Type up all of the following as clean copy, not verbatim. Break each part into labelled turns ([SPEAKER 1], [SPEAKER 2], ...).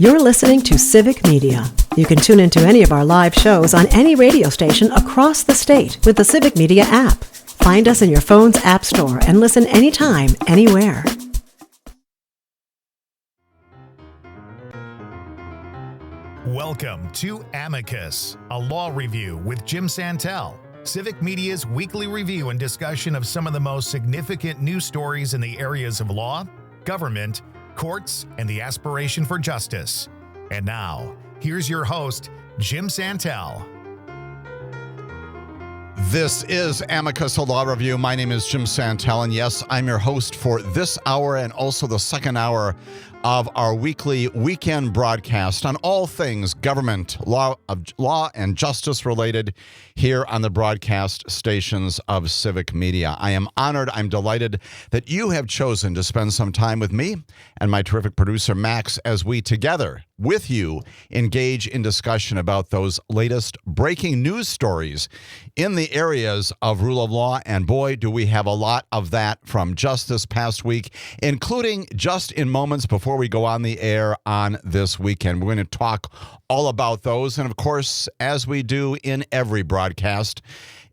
[SPEAKER 1] You're listening to Civic Media. You can tune into any of our live shows on any radio station across the state with the Civic Media app. Find us in your phone's app store and listen anytime, anywhere.
[SPEAKER 2] Welcome to Amicus, a law review with Jim Santel, Civic Media's weekly review and discussion of some of the most significant news stories in the areas of law, government, courts, and the aspiration for justice. And now, here's your host, Jim Santel.
[SPEAKER 3] This is Amicus, a law review. My name is Jim Santel, and yes, I'm your host for this hour and also the second hour of our weekly weekend broadcast on all things government, law and justice related here on the broadcast stations of Civic Media. I am honored, I'm delighted that you have chosen to spend some time with me and my terrific producer, Max, as we together with you engage in discussion about those latest breaking news stories in the areas of rule of law. And boy, do we have a lot of that from just this past week, including just in moments before we go on the air on this weekend. We're going to talk all about those. And of course, as we do in every broadcast,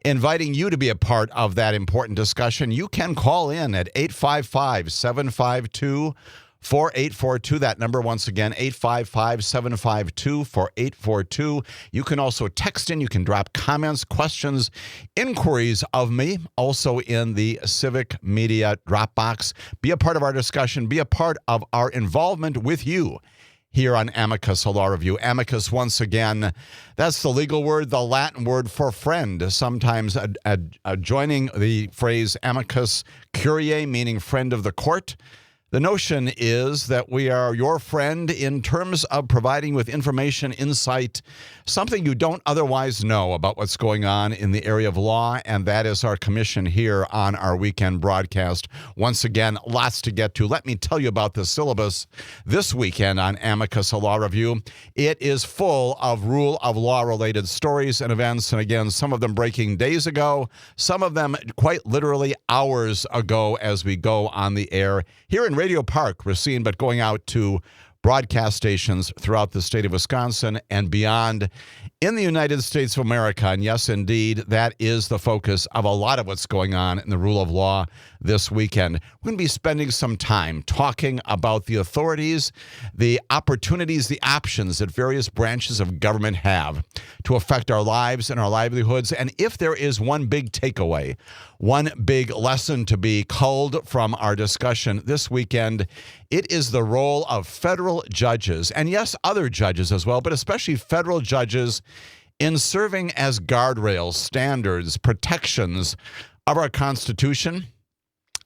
[SPEAKER 3] inviting you to be a part of that important discussion. You can call in at 855-752-4842. That number, once again, 855-752-4842. You can also text in. You can drop comments, questions, inquiries of me, also in the Civic Media Dropbox. Be a part of our discussion. Be a part of our involvement with you here on Amicus, a law review. Amicus, once again, that's the legal word, the Latin word for friend, sometimes joining the phrase amicus curiae, meaning friend of the court. The notion is that we are your friend in terms of providing with information, insight, something you don't otherwise know about what's going on in the area of law, and that is our commission here on our weekend broadcast. Once again, lots to get to. Let me tell you about the syllabus this weekend on Amicus, a law review. It is full of rule of law related stories and events, and again, some of them breaking days ago, some of them quite literally hours ago as we go on the air here in Radio Park, Racine, but going out to broadcast stations throughout the state of Wisconsin and beyond in the United States of America. And yes, indeed, that is the focus of a lot of what's going on in the rule of law this weekend. We're going to be spending some time talking about the authorities, the opportunities, the options that various branches of government have to affect our lives and our livelihoods. And if there is one big takeaway, one big lesson to be culled from our discussion this weekend, it is the role of federal judges, and yes, other judges as well, but especially federal judges in serving as guardrails, standards, protections of our Constitution,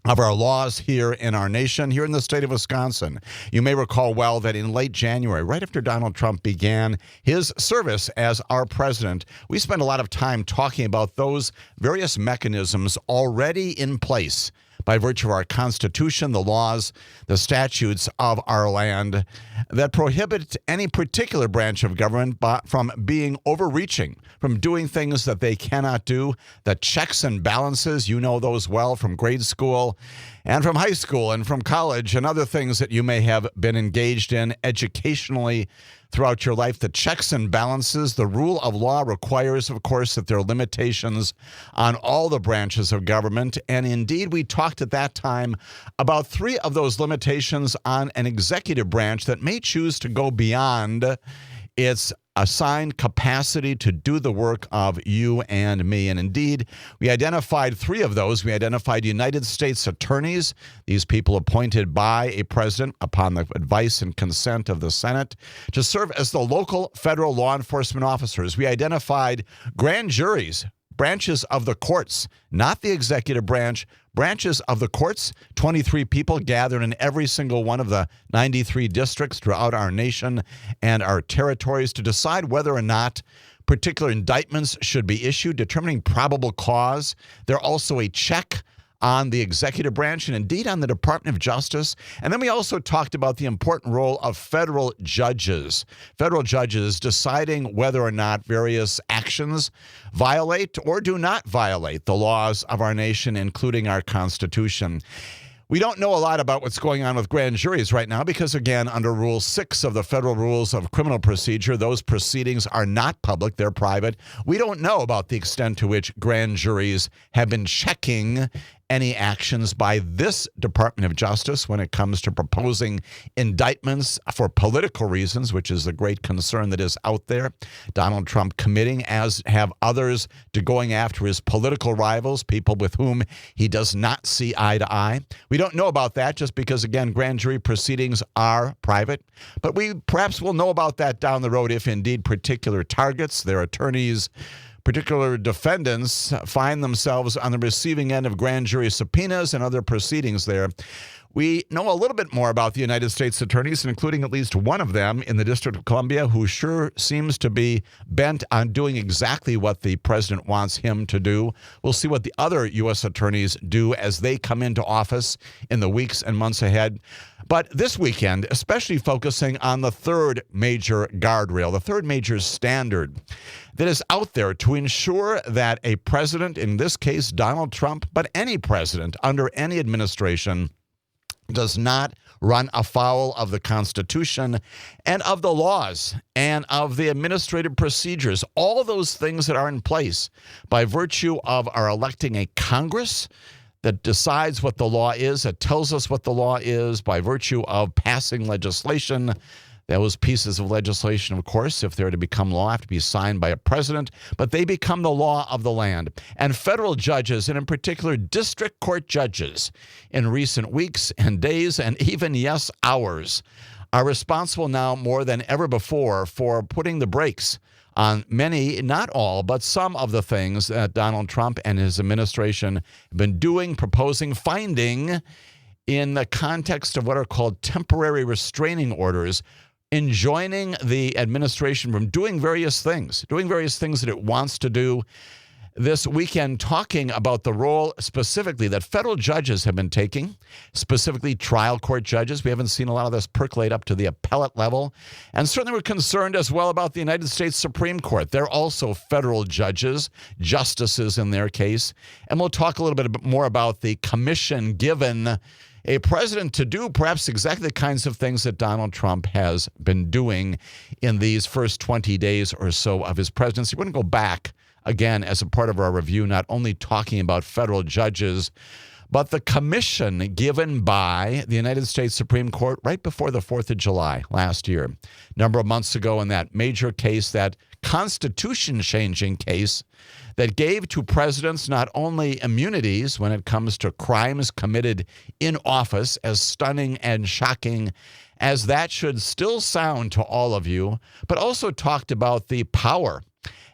[SPEAKER 3] of our laws here in our nation, here in the state of Wisconsin. You may recall well that in late January, right after Donald Trump began his service as our president, we spent a lot of time talking about those various mechanisms already in place by virtue of our Constitution, the laws, the statutes of our land that prohibit any particular branch of government from being overreaching, from doing things that they cannot do, the checks and balances, you know those well from grade school and from high school and from college and other things that you may have been engaged in educationally throughout your life. The checks and balances, the rule of law requires, of course, that there are limitations on all the branches of government. And indeed, we talked at that time about three of those limitations on an executive branch that may choose to go beyond its assigned capacity to do the work of you and me. And indeed, we identified three of those. We identified United States attorneys, these people appointed by a president upon the advice and consent of the Senate to serve as the local federal law enforcement officers. We identified grand juries, branches of the courts, not the executive branch, branches of the courts, 23 people gathered in every single one of the 93 districts throughout our nation and our territories to decide whether or not particular indictments should be issued, determining probable cause. They're also a check on the executive branch and indeed on the Department of Justice. And then we also talked about the important role of federal judges deciding whether or not various actions violate or do not violate the laws of our nation, including our Constitution. We don't know a lot about what's going on with grand juries right now because, again, under Rule 6 of the Federal Rules of Criminal Procedure, those proceedings are not public, they're private. We don't know about the extent to which grand juries have been checking any actions by this Department of Justice when it comes to proposing indictments for political reasons, which is the great concern that is out there. Donald Trump committing, as have others, to going after his political rivals, people with whom he does not see eye to eye. We don't know about that just because, again, grand jury proceedings are private. But we perhaps will know about that down the road if indeed particular targets, their attorneys, particular defendants find themselves on the receiving end of grand jury subpoenas and other proceedings there. We know a little bit more about the United States attorneys, including at least one of them in the District of Columbia who sure seems to be bent on doing exactly what the president wants him to do. We'll see what the other U.S. attorneys do as they come into office in the weeks and months ahead. But this weekend, especially focusing on the third major guardrail, the third major standard that is out there to ensure that a president, in this case Donald Trump, but any president under any administration, does not run afoul of the Constitution and of the laws and of the administrative procedures, all those things that are in place by virtue of our electing a Congress that decides what the law is, that tells us what the law is by virtue of passing legislation. Those pieces of legislation, of course, if they're to become law, have to be signed by a president, but they become the law of the land. And federal judges, and in particular district court judges, in recent weeks and days and even, yes, hours, are responsible now more than ever before for putting the brakes on many, not all, but some of the things that Donald Trump and his administration have been doing, proposing, finding in the context of what are called temporary restraining orders, enjoining the administration from doing various things that it wants to do. This weekend, talking about the role specifically that federal judges have been taking, specifically trial court judges. We haven't seen a lot of this percolate up to the appellate level. And certainly we're concerned as well about the United States Supreme Court. They're also federal judges, justices in their case. And we'll talk a little bit more about the commission given a president to do perhaps exactly the kinds of things that Donald Trump has been doing in these first 20 days or so of his presidency. We're going to go back again as a part of our review, not only talking about federal judges, but the commission given by the United States Supreme Court right before the 4th of July last year, a number of months ago in that major case, that constitution-changing case that gave to presidents not only immunities when it comes to crimes committed in office, as stunning and shocking as that should still sound to all of you, but also talked about the power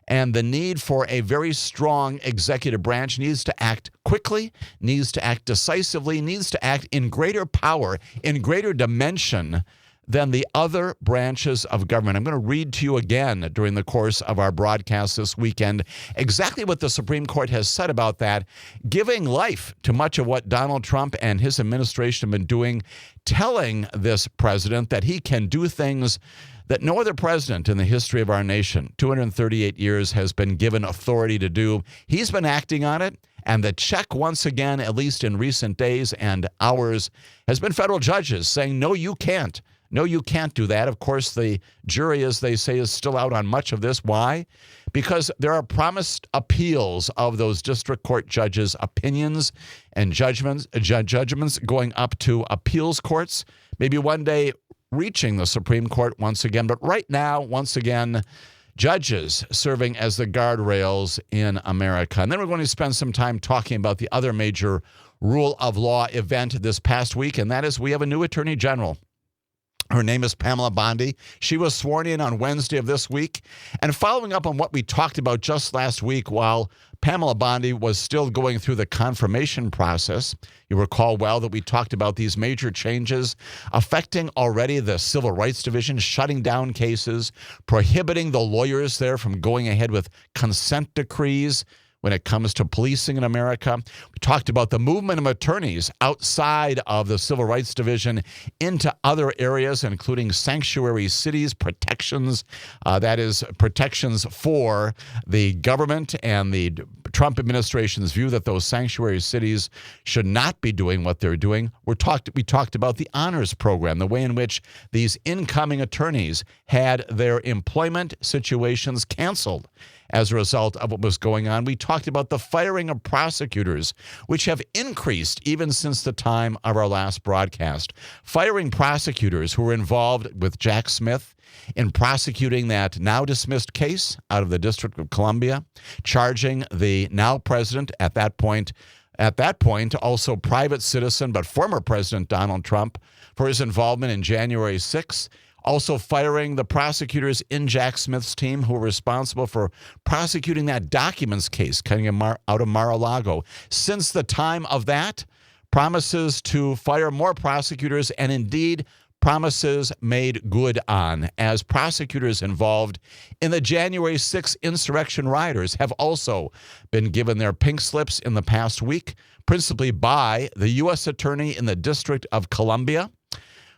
[SPEAKER 3] and the need for a very strong executive branch, needs to act quickly, needs to act decisively, needs to act in greater power, in greater dimension than the other branches of government. I'm going to read to you again during the course of our broadcast this weekend exactly what the Supreme Court has said about that, giving life to much of what Donald Trump and his administration have been doing, telling this president that he can do things that no other president in the history of our nation, 238 years, has been given authority to do. He's been acting on it. And the check, once again, at least in recent days and hours, has been federal judges saying, no, you can't. No, you can't do that. Of course, the jury, as they say, is still out on much of this. Why? Because there are promised appeals of those district court judges' opinions and judgments going up to appeals courts, maybe one day reaching the Supreme Court once again. But right now, once again, judges serving as the guardrails in America. And then we're going to spend some time talking about the other major rule of law event this past week, and that is we have a new Attorney General. Her name is Pamela Bondi. She was sworn in on Wednesday of this week. And following up on what we talked about just last week while Pamela Bondi was still going through the confirmation process, you recall well that we talked about these major changes affecting already the Civil Rights Division, shutting down cases, prohibiting the lawyers there from going ahead with consent decrees when it comes to policing in America. We talked about the movement of attorneys outside of the Civil Rights Division into other areas, including sanctuary cities, protections, that is, protections for the government and the Trump administration's view that those sanctuary cities should not be doing what they're doing. We talked about the honors program, the way in which these incoming attorneys had their employment situations canceled as a result of what was going on. We talked about the firing of prosecutors, which have increased even since the time of our last broadcast. Firing prosecutors who were involved with Jack Smith in prosecuting that now dismissed case out of the District of Columbia, charging the now president at that point, also private citizen, but former President Donald Trump for his involvement in January 6th. Also firing the prosecutors in Jack Smith's team who were responsible for prosecuting that documents case coming out of Mar-a-Lago. Since the time of that, promises to fire more prosecutors, and indeed promises made good on, as prosecutors involved in the January 6th insurrection rioters have also been given their pink slips in the past week, principally by the U.S. Attorney in the District of Columbia,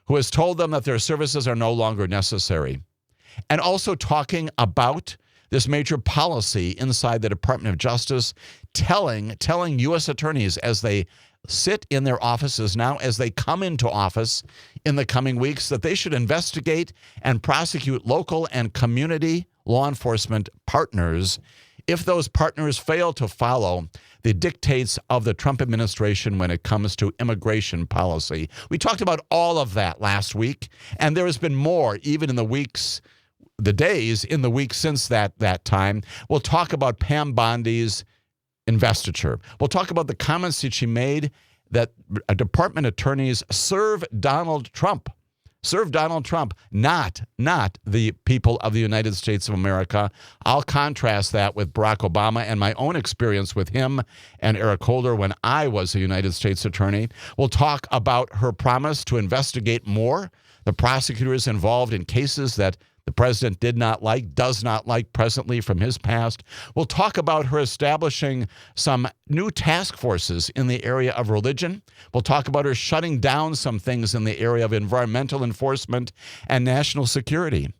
[SPEAKER 3] who has told them that their services are no longer necessary. And also talking about this major policy inside the Department of Justice, telling U.S. attorneys as they sit in their offices now, as they come into office in the coming weeks, that they should investigate and prosecute local and community law enforcement partners if those partners fail to follow the dictates of the Trump administration when it comes to immigration policy. We talked about all of that last week, and there has been more even in the weeks since that time. We'll talk about Pam Bondi's investiture. We'll talk about the comments that she made that department attorneys serve Donald Trump, not the people of the United States of America. I'll contrast that with Barack Obama and my own experience with him and Eric Holder when I was a United States attorney. We'll talk about her promise to investigate more the prosecutors involved in cases that the president does not like presently from his past. We'll talk about her establishing some new task forces in the area of religion. We'll talk about her shutting down some things in the area of environmental enforcement and national security.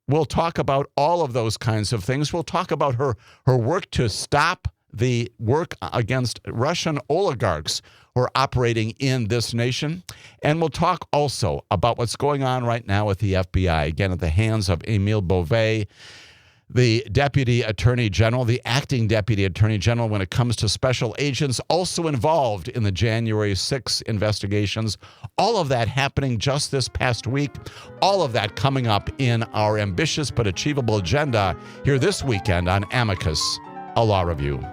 [SPEAKER 3] We'll talk about all of those kinds of things. We'll talk about her work to stop the work against Russian oligarchs who are operating in this nation. And we'll talk also about what's going on right now with the FBI, again, at the hands of Emile Beauvais, the Deputy Attorney General, the acting Deputy Attorney General, when it comes to special agents also involved in the January 6th investigations. All of that happening just this past week. All of that coming up in our ambitious but achievable agenda here this weekend on Amicus, a Law Review.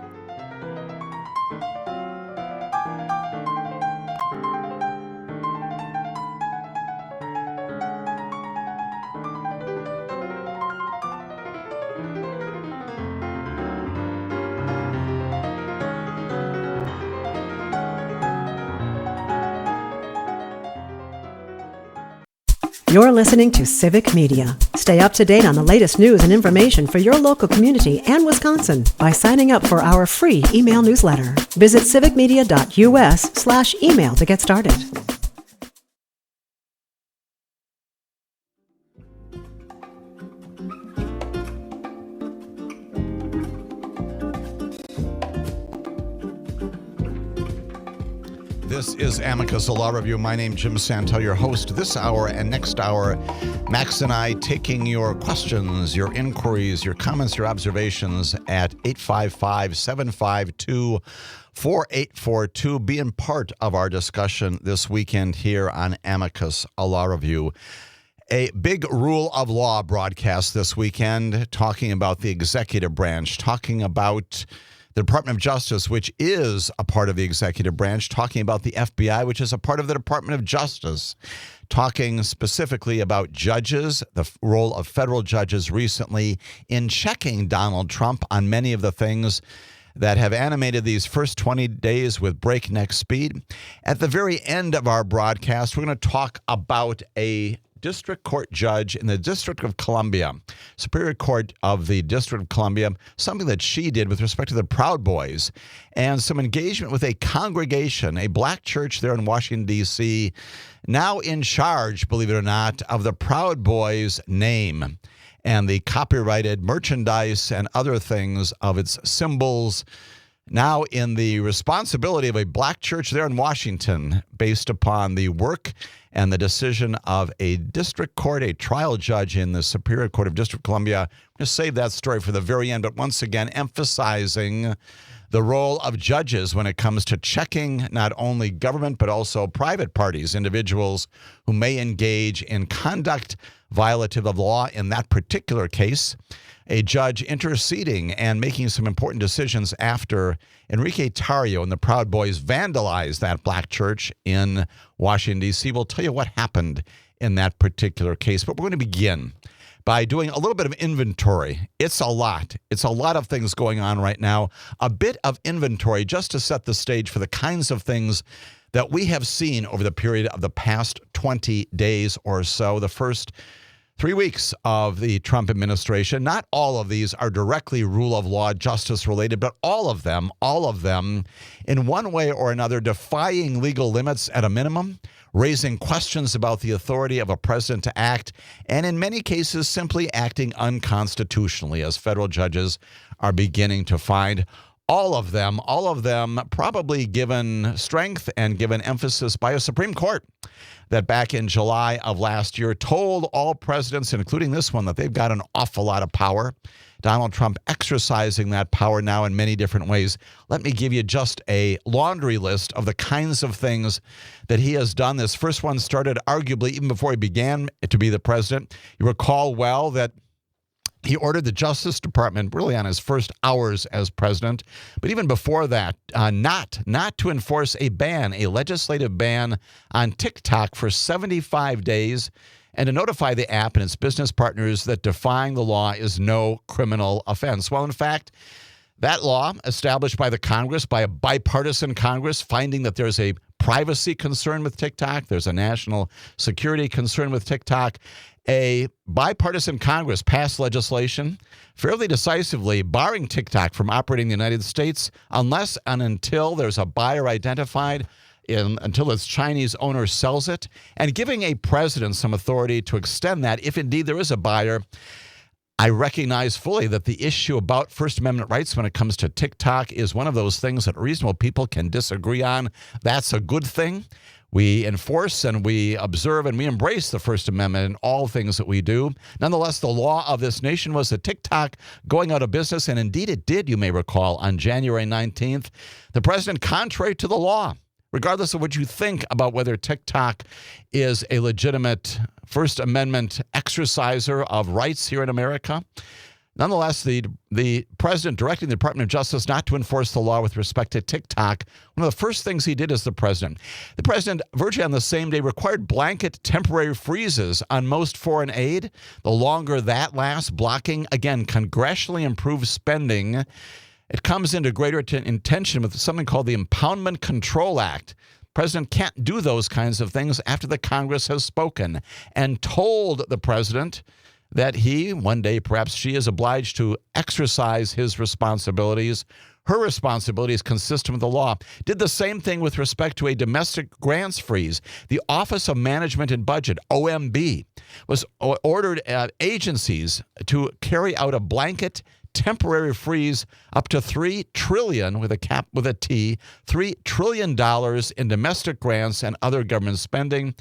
[SPEAKER 1] You're listening to Civic Media. Stay up to date on the latest news and information for your local community and Wisconsin by signing up for our free email newsletter. Visit civicmedia.us/email to get started.
[SPEAKER 3] This is Amicus, a Law Review. My name is Jim Santel, your host this hour and next hour. Max and I taking your questions, your inquiries, your comments, your observations at 855-752-4842. Being part of our discussion this weekend here on Amicus, a Law Review. A big rule of law broadcast this weekend, talking about the executive branch, talking about the Department of Justice, which is a part of the executive branch, talking about the FBI, which is a part of the Department of Justice, talking specifically about judges, the role of federal judges recently in checking Donald Trump on many of the things that have animated these first 20 days with breakneck speed. At the very end of our broadcast, we're going to talk about a district court judge in the District of Columbia, Superior Court of the District of Columbia, something that she did with respect to the Proud Boys, and some engagement with a congregation, a black church there in Washington, D.C., now in charge, believe it or not, of the Proud Boys name. and the copyrighted merchandise and other things of its symbols, now in the responsibility of a black church there in Washington, based upon the work and the decision of a district court, a trial judge in the Superior Court of District of Columbia. I'm going to save that story for the very end, but once again, emphasizing the role of judges when it comes to checking not only government, but also private parties, individuals who may engage in conduct violative of law. In that particular case, a judge interceding and making some important decisions after Enrique Tarrio and the Proud Boys vandalized that black church in Washington, D.C. We'll tell you what happened in that particular case, but we're going to begin by doing a little bit of inventory. It's a lot. It's a lot of things going on right now. A bit of inventory just to set the stage for the kinds of things that we have seen over the period of the past 20 days or so, the first 3 weeks of the Trump administration. Not all of these are directly rule of law, justice related, but all of them, in one way or another, defying legal limits at a minimum, raising questions about the authority of a president to act, and in many cases, simply acting unconstitutionally, as federal judges are beginning to find. All of them probably given strength and given emphasis by a Supreme Court that back in July of last year told all presidents, including this one, that they've got an awful lot of power. Donald Trump exercising that power now in many different ways. Let me give you just a laundry list of the kinds of things that he has done. This first one started arguably even before he began to be the president. You recall well that he ordered the Justice Department, really on his first hours as president, but even before that, not to enforce a legislative ban on TikTok for 75 days, and to notify the app and its business partners that defying the law is no criminal offense. Well, in fact, that law, established by the Congress, by a bipartisan Congress, finding that there's a privacy concern with TikTok, there's a national security concern with TikTok, a bipartisan Congress passed legislation fairly decisively barring TikTok from operating in the United States unless and until there's a buyer identified, until its Chinese owner sells it, and giving a president some authority to extend that if indeed there is a buyer. I recognize fully that the issue about First Amendment rights when it comes to TikTok is one of those things that reasonable people can disagree on. That's a good thing. We enforce and we observe and we embrace the First Amendment in all things that we do. Nonetheless, the law of this nation was that TikTok going out of business, and indeed it did, you may recall, on January 19th. The president, contrary to the law, regardless of what you think about whether TikTok is a legitimate First Amendment exerciser of rights here in America, nonetheless, the president directing the Department of Justice not to enforce the law with respect to TikTok, one of the first things he did as the president, virtually on the same day, required blanket temporary freezes on most foreign aid. The longer that lasts, blocking, again, congressionally improved spending. It comes into greater intention with something called the Impoundment Control Act. The president can't do those kinds of things after the Congress has spoken and told the president that he, one day, perhaps she, is obliged to exercise his responsibilities. Her responsibility is consistent with the law. Did the same thing with respect to a domestic grants freeze. The Office of Management and Budget, OMB, was ordered agencies to carry out a blanket temporary freeze up to $3 trillion, with a cap with a T, $3 trillion in domestic grants and other government spending.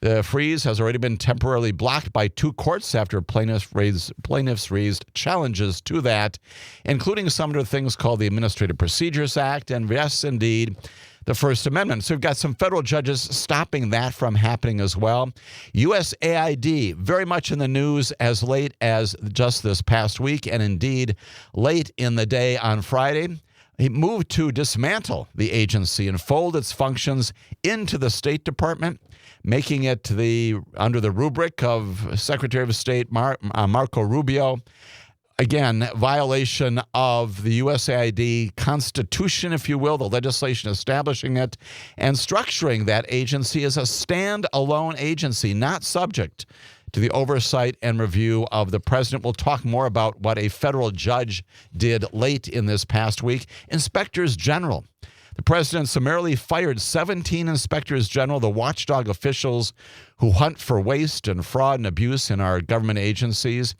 [SPEAKER 3] The freeze has already been temporarily blocked by two courts after plaintiffs raised challenges to that, including some of the things called the Administrative Procedures Act and, yes, indeed, the First Amendment. So we've got some federal judges stopping that from happening as well. USAID, very much in the news as late as just this past week, and indeed late in the day on Friday. He moved to dismantle the agency and fold its functions into the State Department, making it under the rubric of Secretary of State Marco Rubio. Again, violation of the USAID Constitution, if you will, the legislation establishing it, and structuring that agency as a stand-alone agency, not subject to the oversight and review of the president. We'll talk more about what a federal judge did late in this past week. Inspectors General. The president summarily fired 17 inspectors general, the watchdog officials who hunt for waste and fraud and abuse in our government agencies.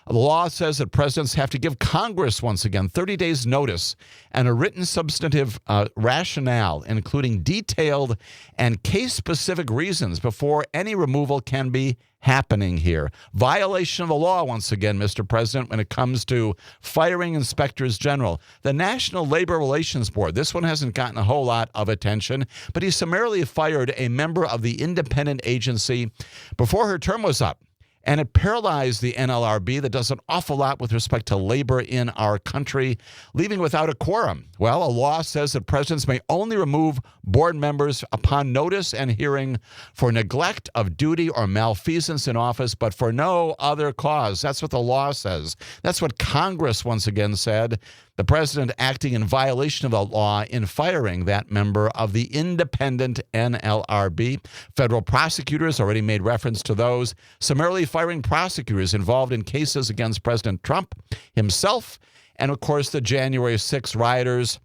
[SPEAKER 3] The law says that presidents have to give Congress, once again, 30 days notice and a written substantive rationale, including detailed and case-specific reasons before any removal can be happening here. Violation of the law, once again, Mr. President, when it comes to firing inspectors general. The National Labor Relations Board, this one hasn't gotten a whole lot of attention, but he summarily fired a member of the independent agency before her term was up. And it paralyzed the NLRB that does an awful lot with respect to labor in our country, leaving without a quorum. Well, a law says that presidents may only remove board members upon notice and hearing for neglect of duty or malfeasance in office, but for no other cause. That's what the law says. That's what Congress once again said. The president acting in violation of the law in firing that member of the independent NLRB. Federal prosecutors already made reference to those, summarily firing prosecutors involved in cases against President Trump himself, and of course the January 6 rioters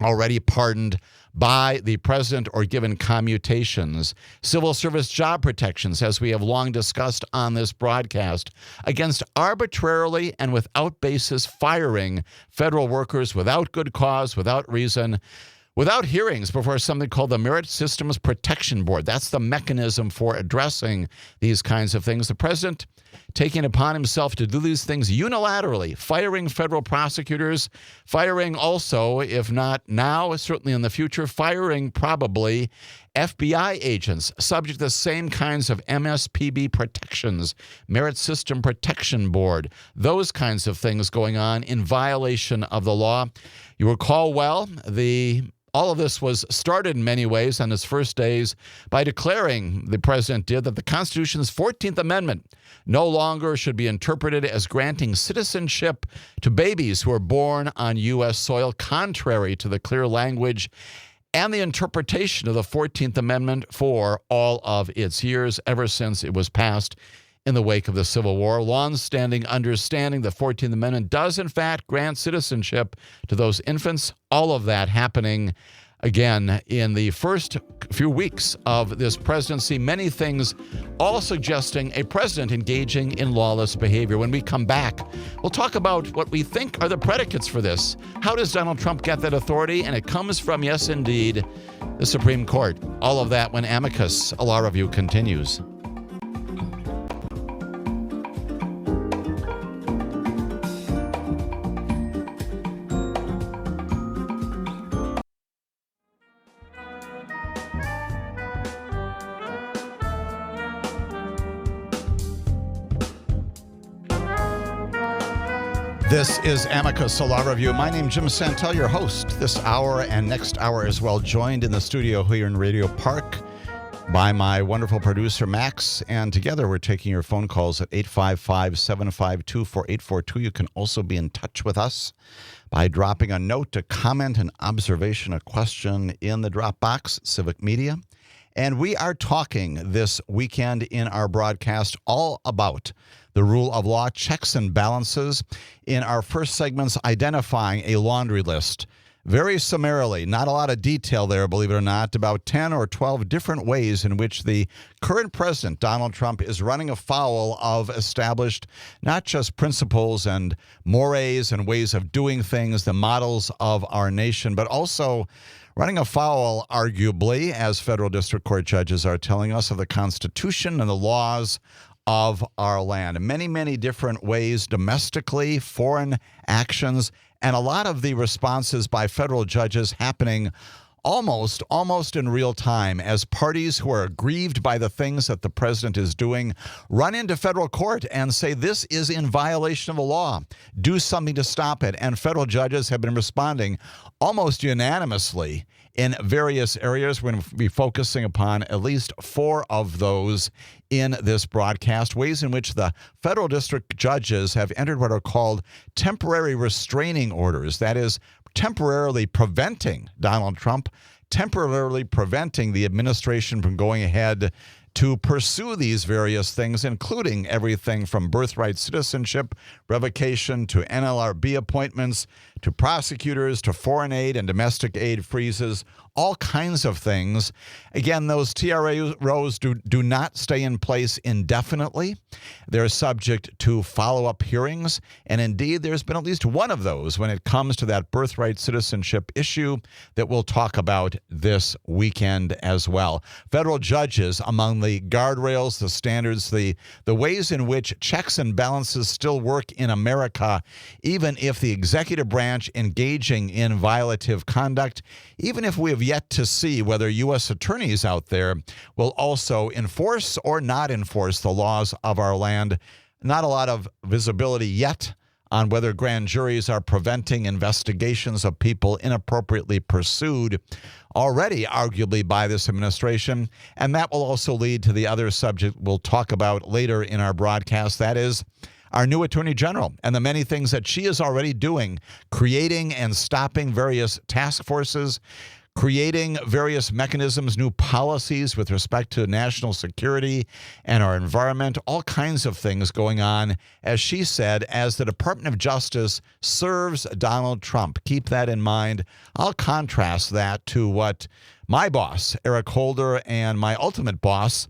[SPEAKER 3] already pardoned by the president or given commutations. Civil service job protections, as we have long discussed on this broadcast, against arbitrarily and without basis firing federal workers without good cause, without reason, without hearings before something called the Merit Systems Protection Board. That's the mechanism for addressing these kinds of things. The president taking upon himself to do these things unilaterally, firing federal prosecutors, firing also, if not now, certainly in the future, firing probably FBI agents subject to the same kinds of MSPB protections, Merit System Protection Board, those kinds of things going on in violation of the law. You recall well, all of this was started in many ways on his first days by declaring, the president did, that the Constitution's 14th Amendment no longer should be interpreted as granting citizenship to babies who are born on U.S. soil, contrary to the clear language and the interpretation of the 14th Amendment for all of its years, ever since it was passed in the wake of the Civil War. Long-standing understanding the 14th Amendment does, in fact, grant citizenship to those infants. All of that happening, again, in the first few weeks of this presidency. Many things all suggesting a president engaging in lawless behavior. When we come back, we'll talk about what we think are the predicates for this. How does Donald Trump get that authority? And it comes from, yes, indeed, the Supreme Court. All of that when Amicus, a law review, continues. This is Amicus, a law review. My name is Jim Santel, your host this hour and next hour as well, joined in the studio here in Radio Park by my wonderful producer, Max. And together we're taking your phone calls at 855-752-4842. You can also be in touch with us by dropping a note, a comment, an observation, a question in the Dropbox, Civic Media. And we are talking this weekend in our broadcast all about the rule of law, checks and balances. In our first segments, identifying a laundry list, very summarily, not a lot of detail there, believe it or not, about 10 or 12 different ways in which the current president, Donald Trump, is running afoul of established not just principles and mores and ways of doing things, the models of our nation, but also running afoul, arguably, as federal district court judges are telling us, of the Constitution and the laws of our land. Many, many different ways, domestically, foreign actions, and a lot of the responses by federal judges happening almost in real time as parties who are aggrieved by the things that the president is doing run into federal court and say this is in violation of the law. Do something to stop it. And federal judges have been responding almost unanimously in various areas. We're going to be focusing upon at least 4 of those in this broadcast, ways in which the federal district judges have entered what are called temporary restraining orders. That is, temporarily preventing Donald Trump, temporarily preventing the administration from going ahead to pursue these various things, including everything from birthright citizenship revocation to NLRB appointments to prosecutors, to foreign aid and domestic aid freezes, all kinds of things. Again, those TROs do not stay in place indefinitely. They're subject to follow-up hearings, and indeed, there's been at least one of those when it comes to that birthright citizenship issue that we'll talk about this weekend as well. Federal judges, among the guardrails, the standards, the ways in which checks and balances still work in America, even if the executive branch engaging in violative conduct, even if we have yet to see whether U.S. attorneys out there will also enforce or not enforce the laws of our land. Not a lot of visibility yet on whether grand juries are preventing investigations of people inappropriately pursued already, arguably, by this administration. And that will also lead to the other subject we'll talk about later in our broadcast. That is our new Attorney General and the many things that she is already doing, creating and stopping various task forces, creating various mechanisms, new policies with respect to national security and our environment, all kinds of things going on, as she said, as the Department of Justice serves Donald Trump. Keep that in mind. I'll contrast that to what my boss, Eric Holder, and my ultimate boss,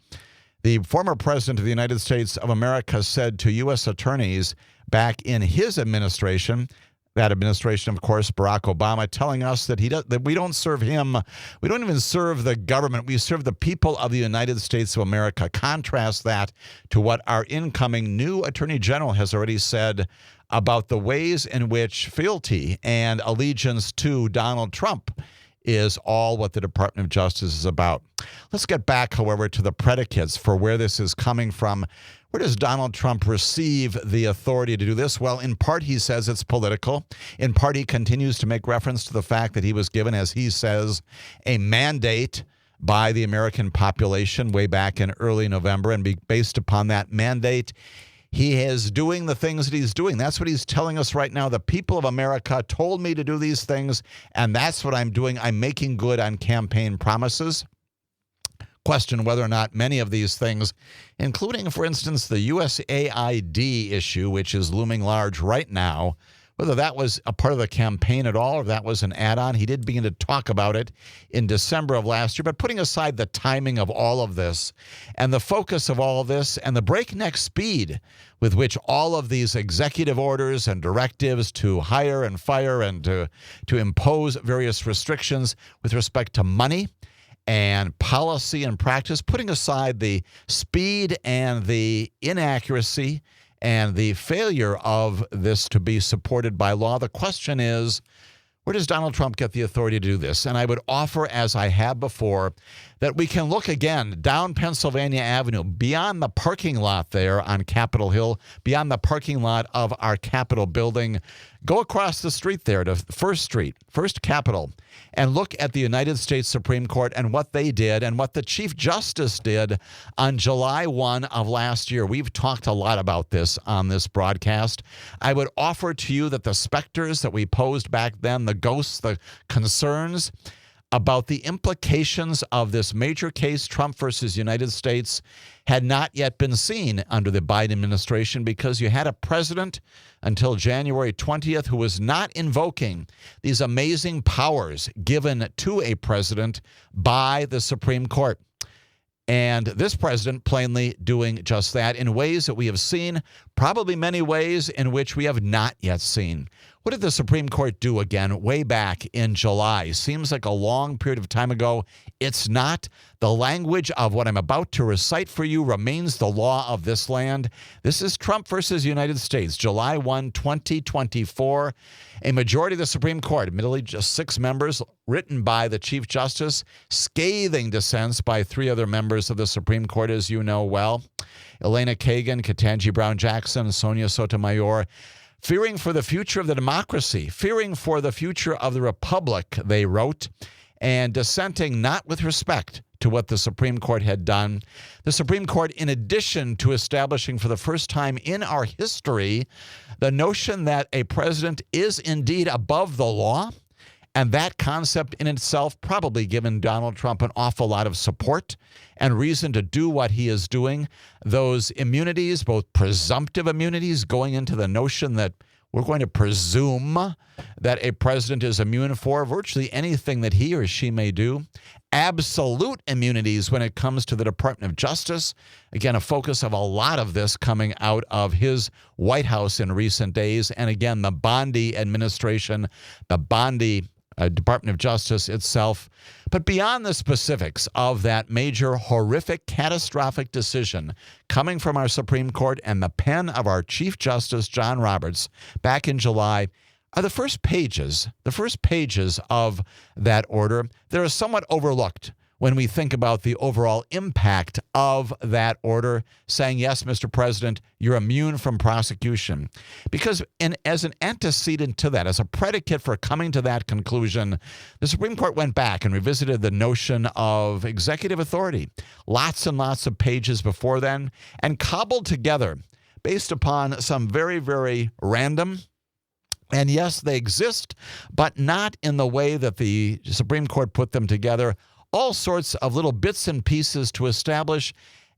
[SPEAKER 3] the former president of the United States of America, said to U.S. attorneys back in his administration, that administration, of course, Barack Obama, telling us that that we don't serve him. We don't even serve the government. We serve the people of the United States of America. Contrast that to what our incoming new Attorney General has already said about the ways in which fealty and allegiance to Donald Trump is all what the Department of Justice is about. Let's get back, however, to the predicates for where this is coming from. Where does Donald Trump receive the authority to do this? Well, in part, he says it's political. In part, he continues to make reference to the fact that he was given, as he says, a mandate by the American population way back in early November. And based upon that mandate, he is doing the things that he's doing. That's what he's telling us right now. The people of America told me to do these things, and that's what I'm doing. I'm making good on campaign promises. Question whether or not many of these things, including, for instance, the USAID issue, which is looming large right now, whether that was a part of the campaign at all or that was an add-on. He did begin to talk about it in December of last year. But putting aside the timing of all of this and the focus of all of this and the breakneck speed with which all of these executive orders and directives to hire and fire and to impose various restrictions with respect to money and policy and practice, putting aside the speed and the inaccuracy and the failure of this to be supported by law, the question is, where does Donald Trump get the authority to do this? And I would offer, as I have before, that we can look again down Pennsylvania Avenue, beyond the parking lot there on Capitol Hill, beyond the parking lot of our Capitol building. Go across the street there to First Street, First Capitol, and look at the United States Supreme Court and what they did and what the Chief Justice did on July 1 of last year. We've talked a lot about this on this broadcast. I would offer to you that the specters that we posed back then, the ghosts, the concerns about the implications of this major case, Trump versus United States, had not yet been seen under the Biden administration, because you had a president until January 20th who was not invoking these amazing powers given to a president by the Supreme Court. And this president plainly doing just that in ways that we have seen, probably many ways in which we have not yet seen. What did the Supreme Court do again way back in July? Seems like a long period of time ago. It's not. The language of what I'm about to recite for you remains the law of this land. This is Trump versus United States, July 1, 2024. A majority of the Supreme Court, admittedly just 6 members, written by the Chief Justice, scathing dissents by 3 other members of the Supreme Court, as you know well. Elena Kagan, Ketanji Brown Jackson, Sonia Sotomayor, fearing for the future of the democracy, fearing for the future of the republic, they wrote, and dissenting not with respect to what the Supreme Court had done. The Supreme Court, in addition to establishing for the first time in our history the notion that a president is indeed above the law, and that concept in itself probably given Donald Trump an awful lot of support and reason to do what he is doing. Those immunities, both presumptive immunities, going into the notion that We're going to presume that a president is immune for virtually anything that he or she may do. Absolute immunities when it comes to the Department of Justice. Again, a focus of a lot of this coming out of his White House in recent days. And again, the Bondi administration, the Bondi Department of Justice itself. But beyond the specifics of that major, horrific, catastrophic decision coming from our Supreme Court and the pen of our Chief Justice, John Roberts, back in July, are the first pages of that order that are somewhat overlooked when we think about the overall impact of that order, saying, yes, Mr. President, you're immune from prosecution. Because as an antecedent to that, as a predicate for coming to that conclusion, the Supreme Court went back and revisited the notion of executive authority, lots and lots of pages before then, and cobbled together, based upon some very, very random, and yes, they exist, but not in the way that the Supreme Court put them together, all sorts of little bits and pieces to establish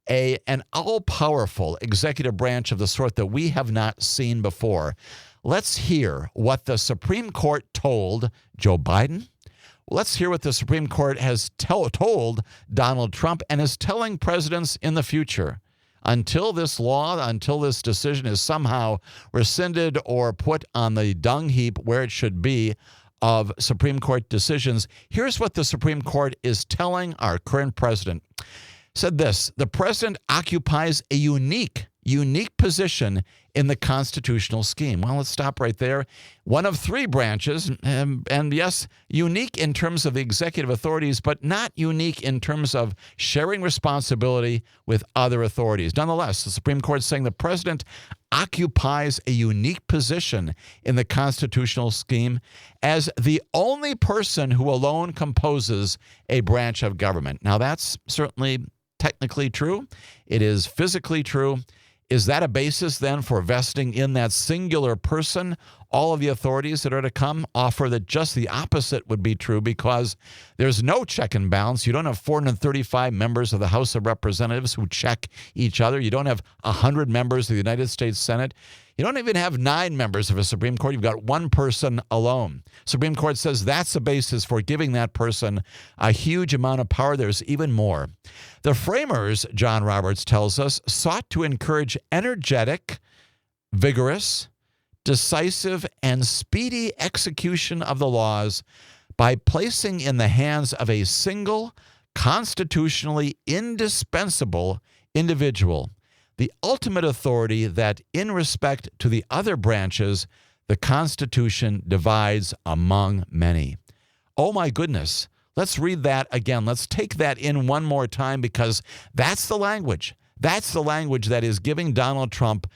[SPEAKER 3] an all-powerful executive branch of the sort that we have not seen before. Let's hear what the Supreme Court told Joe Biden. Let's hear what the Supreme Court has told Donald Trump and is telling presidents in the future. Until this law, until this decision is somehow rescinded or put on the dung heap where it should be of Supreme Court decisions, here's what the Supreme Court is telling our current president. Said this: the president occupies a unique position in the constitutional scheme. Well, let's stop right there. One of three branches, and yes, unique in terms of the executive authorities, but not unique in terms of sharing responsibility with other authorities. Nonetheless, the Supreme Court is saying the president occupies a unique position in the constitutional scheme as the only person who alone composes a branch of government. Now, that's certainly technically true. It is physically true. Is that a basis then for vesting in that singular person all of the authorities that are to come? Offer that just the opposite would be true, because there's no check and balance. You don't have 435 members of the House of Representatives who check each other. You don't have 100 members of the United States Senate. You don't even have 9 members of a Supreme Court. You've got one person alone. Supreme Court says that's the basis for giving that person a huge amount of power. There's even more. The framers, John Roberts tells us, sought to encourage energetic, vigorous, decisive, and speedy execution of the laws by placing in the hands of a single, constitutionally indispensable individual the ultimate authority that, in respect to the other branches, the Constitution divides among many. Oh my goodness. Let's read that again. Let's take that in one more time, because that's the language. That's the language that is giving Donald Trump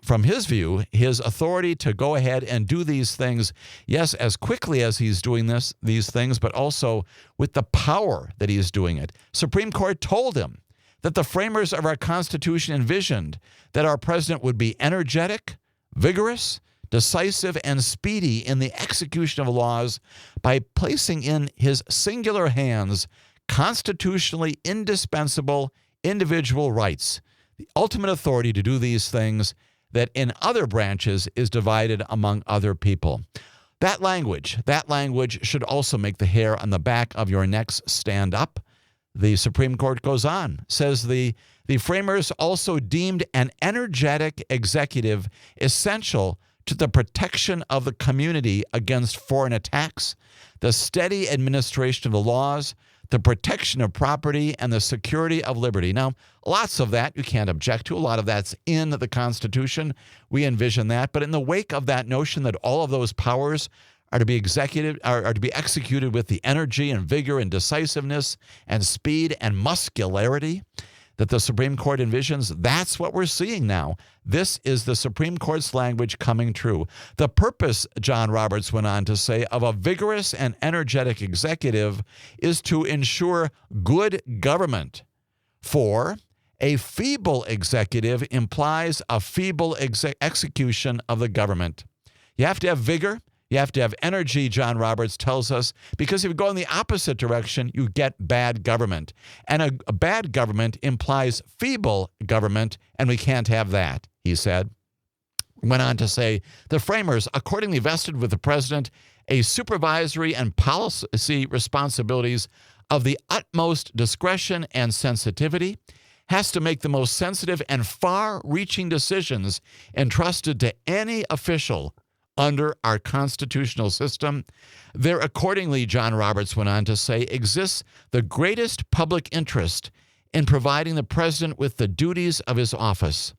[SPEAKER 3] from his view, his authority to go ahead and do these things, yes, as quickly as he's doing these things, but also with the power that he's doing it. Supreme Court told him that the framers of our Constitution envisioned that our president would be energetic, vigorous, decisive, and speedy in the execution of laws by placing in his singular hands constitutionally indispensable individual rights, the ultimate authority to do these things that in other branches is divided among other people. That language should also make the hair on the back of your necks stand up. The Supreme Court goes on, says the framers also deemed an energetic executive essential to the protection of the community against foreign attacks, the steady administration of the laws, the protection of property, and the security of liberty. Now, lots of that you can't object to. A lot of that's in the Constitution. We envision that. But in the wake of that notion that all of those powers are to be executed with the energy and vigor and decisiveness and speed and muscularity that the Supreme Court envisions, that's what we're seeing now. This is the Supreme Court's language coming true. The purpose, John Roberts went on to say, of a vigorous and energetic executive is to ensure good government. For a feeble executive implies a feeble execution of the government. You have to have vigor. You have to have energy, John Roberts tells us, because if you go in the opposite direction, you get bad government. And a bad government implies feeble government, and we can't have that, he said. went on to say, the framers accordingly vested with the president a supervisory and policy responsibilities of the utmost discretion and sensitivity, has to make the most sensitive and far-reaching decisions entrusted to any official under our constitutional system. There accordingly, John Roberts went on to say, exists the greatest public interest in providing the president with the duties of his office.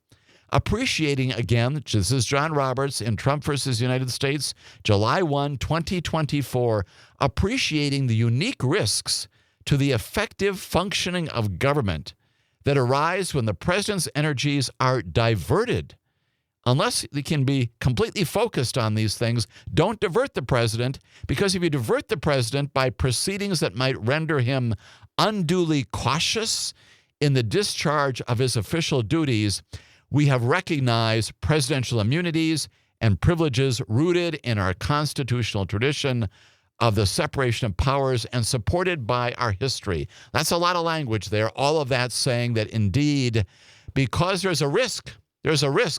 [SPEAKER 3] Appreciating, again, this is John Roberts in Trump versus United States, July 1, 2024, appreciating the unique risks to the effective functioning of government that arise when the president's energies are diverted. Unless they can be completely focused on these things, don't divert the president, because if you divert the president by proceedings that might render him unduly cautious in the discharge of his official duties, we have recognized presidential immunities and privileges rooted in our constitutional tradition of the separation of powers and supported by our history. That's a lot of language there. All of that saying that indeed, because there's a risk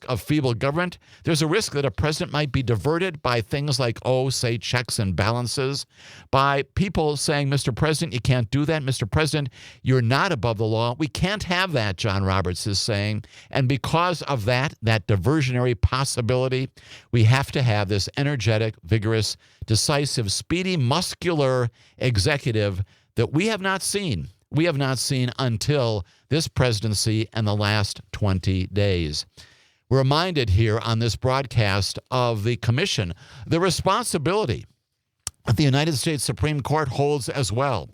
[SPEAKER 3] of feeble government. There's a risk that a president might be diverted by things like, say, checks and balances, by people saying, Mr. President, you can't do that. Mr. President, you're not above the law. We can't have that, John Roberts is saying. And because of that diversionary possibility, we have to have this energetic, vigorous, decisive, speedy, muscular executive that we have not seen. We have not seen until this presidency and the last 20 days. We're reminded here on this broadcast of the commission, the responsibility that the United States Supreme Court holds as well,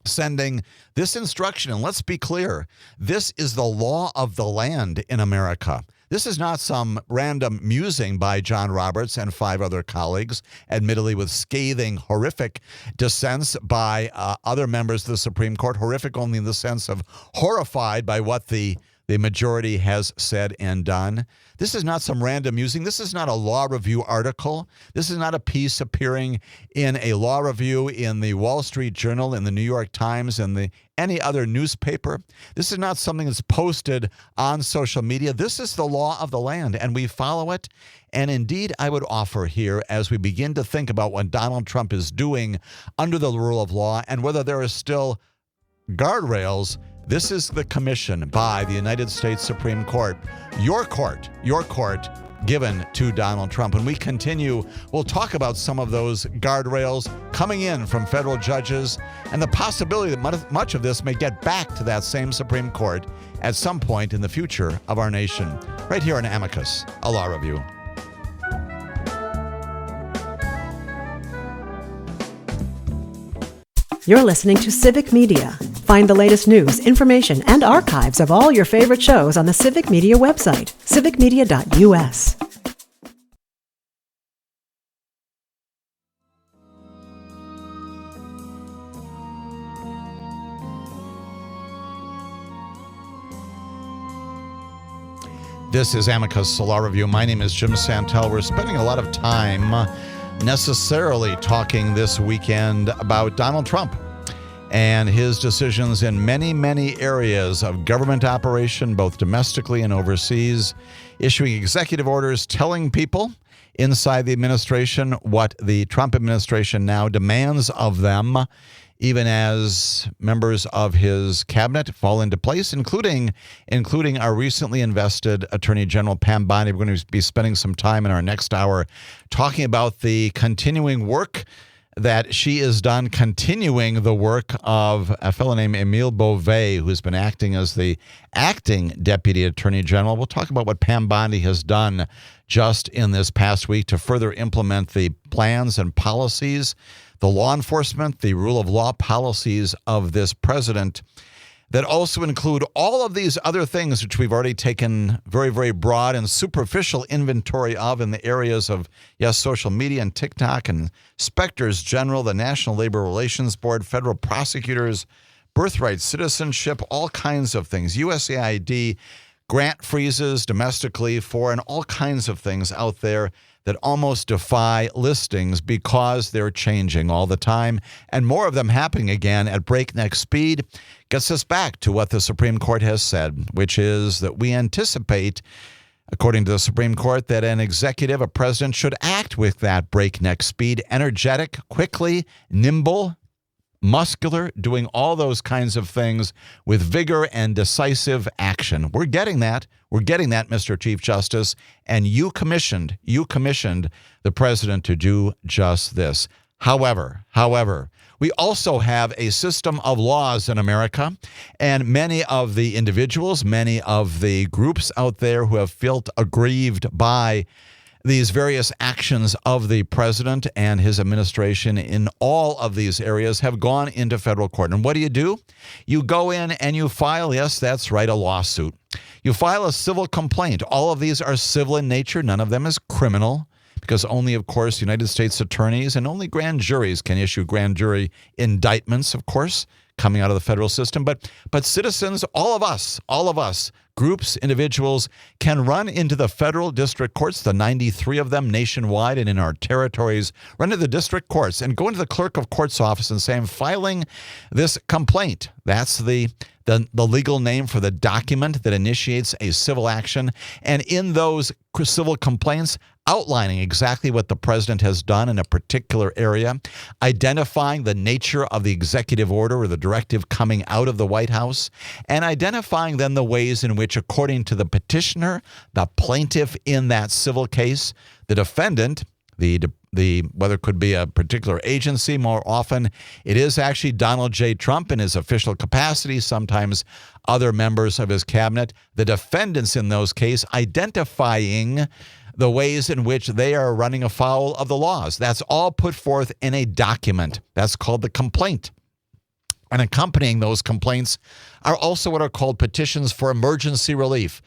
[SPEAKER 3] sending this instruction. And let's be clear, this is the law of the land in America. This is not some random musing by John Roberts and 5 other colleagues, admittedly with scathing, horrific dissents by other members of the Supreme Court, horrific only in the sense of horrified by what the majority has said and done. This is not some random musing. This is not a law review article. This is not a piece appearing in a law review in the Wall Street Journal, in the New York Times, and any other newspaper. This is not something that's posted on social media. This is the law of the land, and we follow it. And indeed, I would offer here, as we begin to think about what Donald Trump is doing under the rule of law and whether there are still guardrails, this is the commission by the United States Supreme Court, your court, given to Donald Trump. When we continue, we'll talk about some of those guardrails coming in from federal judges and the possibility that much of this may get back to that same Supreme Court at some point in the future of our nation. Right here on Amicus, a law review.
[SPEAKER 1] You're listening to Civic Media. Find the latest news, information, and archives of all your favorite shows on the Civic Media website, civicmedia.us.
[SPEAKER 3] This is Amicus, a law review. My name is Jim Santel. We're spending a lot of time necessarily talking this weekend about Donald Trump and his decisions in many, many areas of government operation, both domestically and overseas, issuing executive orders telling people inside the administration what the Trump administration now demands of them, even as members of his cabinet fall into place, including our recently invested Attorney General Pam Bondi. We're going to be spending some time in our next hour talking about the continuing work that she has done, continuing the work of a fellow named Emile Beauvais, who's been acting as the acting Deputy Attorney General. We'll talk about what Pam Bondi has done just in this past week to further implement the plans and policies, the law enforcement, the rule of law policies of this president that also include all of these other things which we've already taken very, very broad and superficial inventory of in the areas of, yes, social media and TikTok and inspectors general, the National Labor Relations Board, federal prosecutors, birthright citizenship, all kinds of things, USAID, grant freezes domestically, foreign, all kinds of things out there that almost defy listings because they're changing all the time, and more of them happening again at breakneck speed. Gets us back to what the Supreme Court has said, which is that we anticipate according to the Supreme Court, that an executive, a president, should act with that breakneck speed, energetic, quickly, nimble, muscular, doing all those kinds of things with vigor and decisive action. We're getting that. We're getting that, Mr. Chief Justice. And you commissioned the president to do just this. However, we also have a system of laws in America, and many of the individuals, many of the groups out there who have felt aggrieved by these various actions of the president and his administration in all of these areas have gone into federal court. And what do? You go in and you file, yes, that's right, a lawsuit. You file a civil complaint. All of these are civil in nature. None of them is criminal, because only, of course, United States attorneys and only grand juries can issue grand jury indictments, of course, coming out of the federal system. But citizens, all of us, groups, individuals, can run into the federal district courts, the 93 of them nationwide and in our territories, run to the district courts and go into the clerk of court's office and say, I'm filing this complaint. That's the legal name for the document that initiates a civil action. And in those civil complaints, outlining exactly what the president has done in a particular area, identifying the nature of the executive order or the directive coming out of the White House, and identifying then the ways in which, according to the petitioner, the plaintiff in that civil case, the defendant, whether it could be a particular agency, more often it is actually Donald J. Trump in his official capacity, sometimes other members of his cabinet, the defendants in those cases, identifying the ways in which they are running afoul of the laws. That's all put forth in a document. That's called the complaint. And accompanying those complaints are also what are called petitions for emergency relief,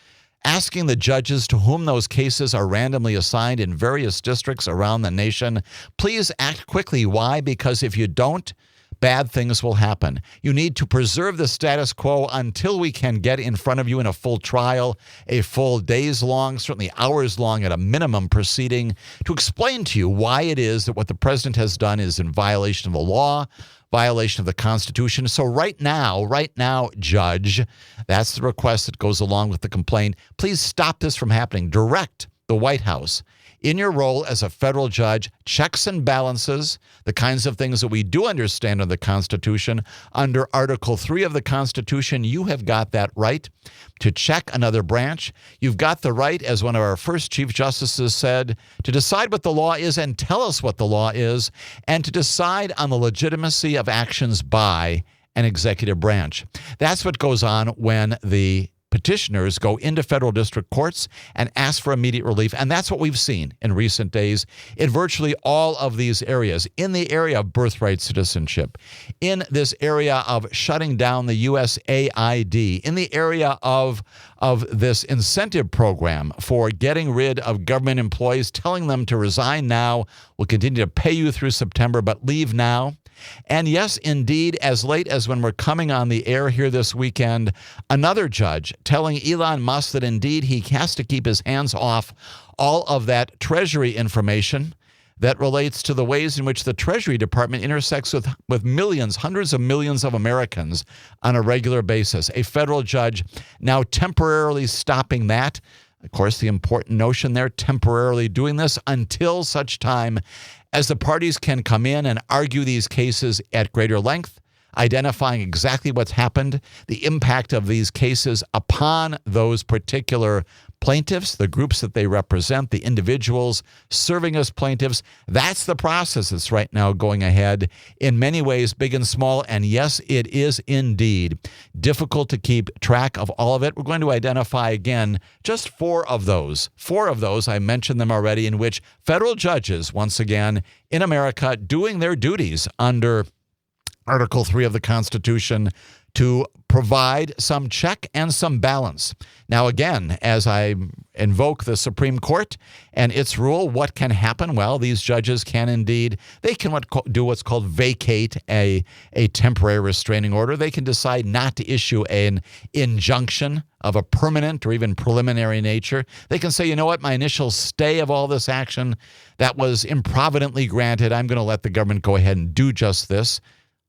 [SPEAKER 3] asking the judges to whom those cases are randomly assigned in various districts around the nation, please act quickly. Why? Because if you don't, bad things will happen. You need to preserve the status quo until we can get in front of you in a full trial, a full days long, certainly hours long at a minimum proceeding, to explain to you why it is that what the president has done is in violation of the law, violation of the Constitution. So right now, Judge, that's the request that goes along with the complaint. Please stop this from happening. Direct the White House, in your role as a federal judge, checks and balances, the kinds of things that we do understand in the Constitution. Under Article 3 of the Constitution, you have got that right to check another branch. You've got the right, as one of our first Chief Justices said, to decide what the law is and tell us what the law is, and to decide on the legitimacy of actions by an executive branch. That's what goes on when the petitioners go into federal district courts and ask for immediate relief. And that's what we've seen in recent days in virtually all of these areas. In the area of birthright citizenship, in this area of shutting down the USAID, in the area of this incentive program for getting rid of government employees, telling them to resign now, we'll continue to pay you through September, but leave now. And yes, indeed, as late as when we're coming on the air here this weekend, another judge telling Elon Musk that indeed he has to keep his hands off all of that Treasury information that relates to the ways in which the Treasury Department intersects with millions, hundreds of millions of Americans on a regular basis. A federal judge now temporarily stopping that. Of course, the important notion there, temporarily doing this until such time as the parties can come in and argue these cases at greater length, identifying exactly what's happened, the impact of these cases upon those particular plaintiffs, the groups that they represent, the individuals serving as plaintiffs. That's the process that's right now going ahead in many ways, big and small. And yes, it is indeed difficult to keep track of all of it. We're going to identify again just four of those. I mentioned them already, in which federal judges, once again, in America, doing their duties under Article 3 of the Constitution to provide some check and some balance. Now, again, as I invoke the Supreme Court and its rule, what can happen? Well, these judges can indeed, they can do what's called vacate a temporary restraining order. They can decide not to issue an injunction of a permanent or even preliminary nature. They can say, you know what, my initial stay of all this action that was improvidently granted, I'm going to let the government go ahead and do just this.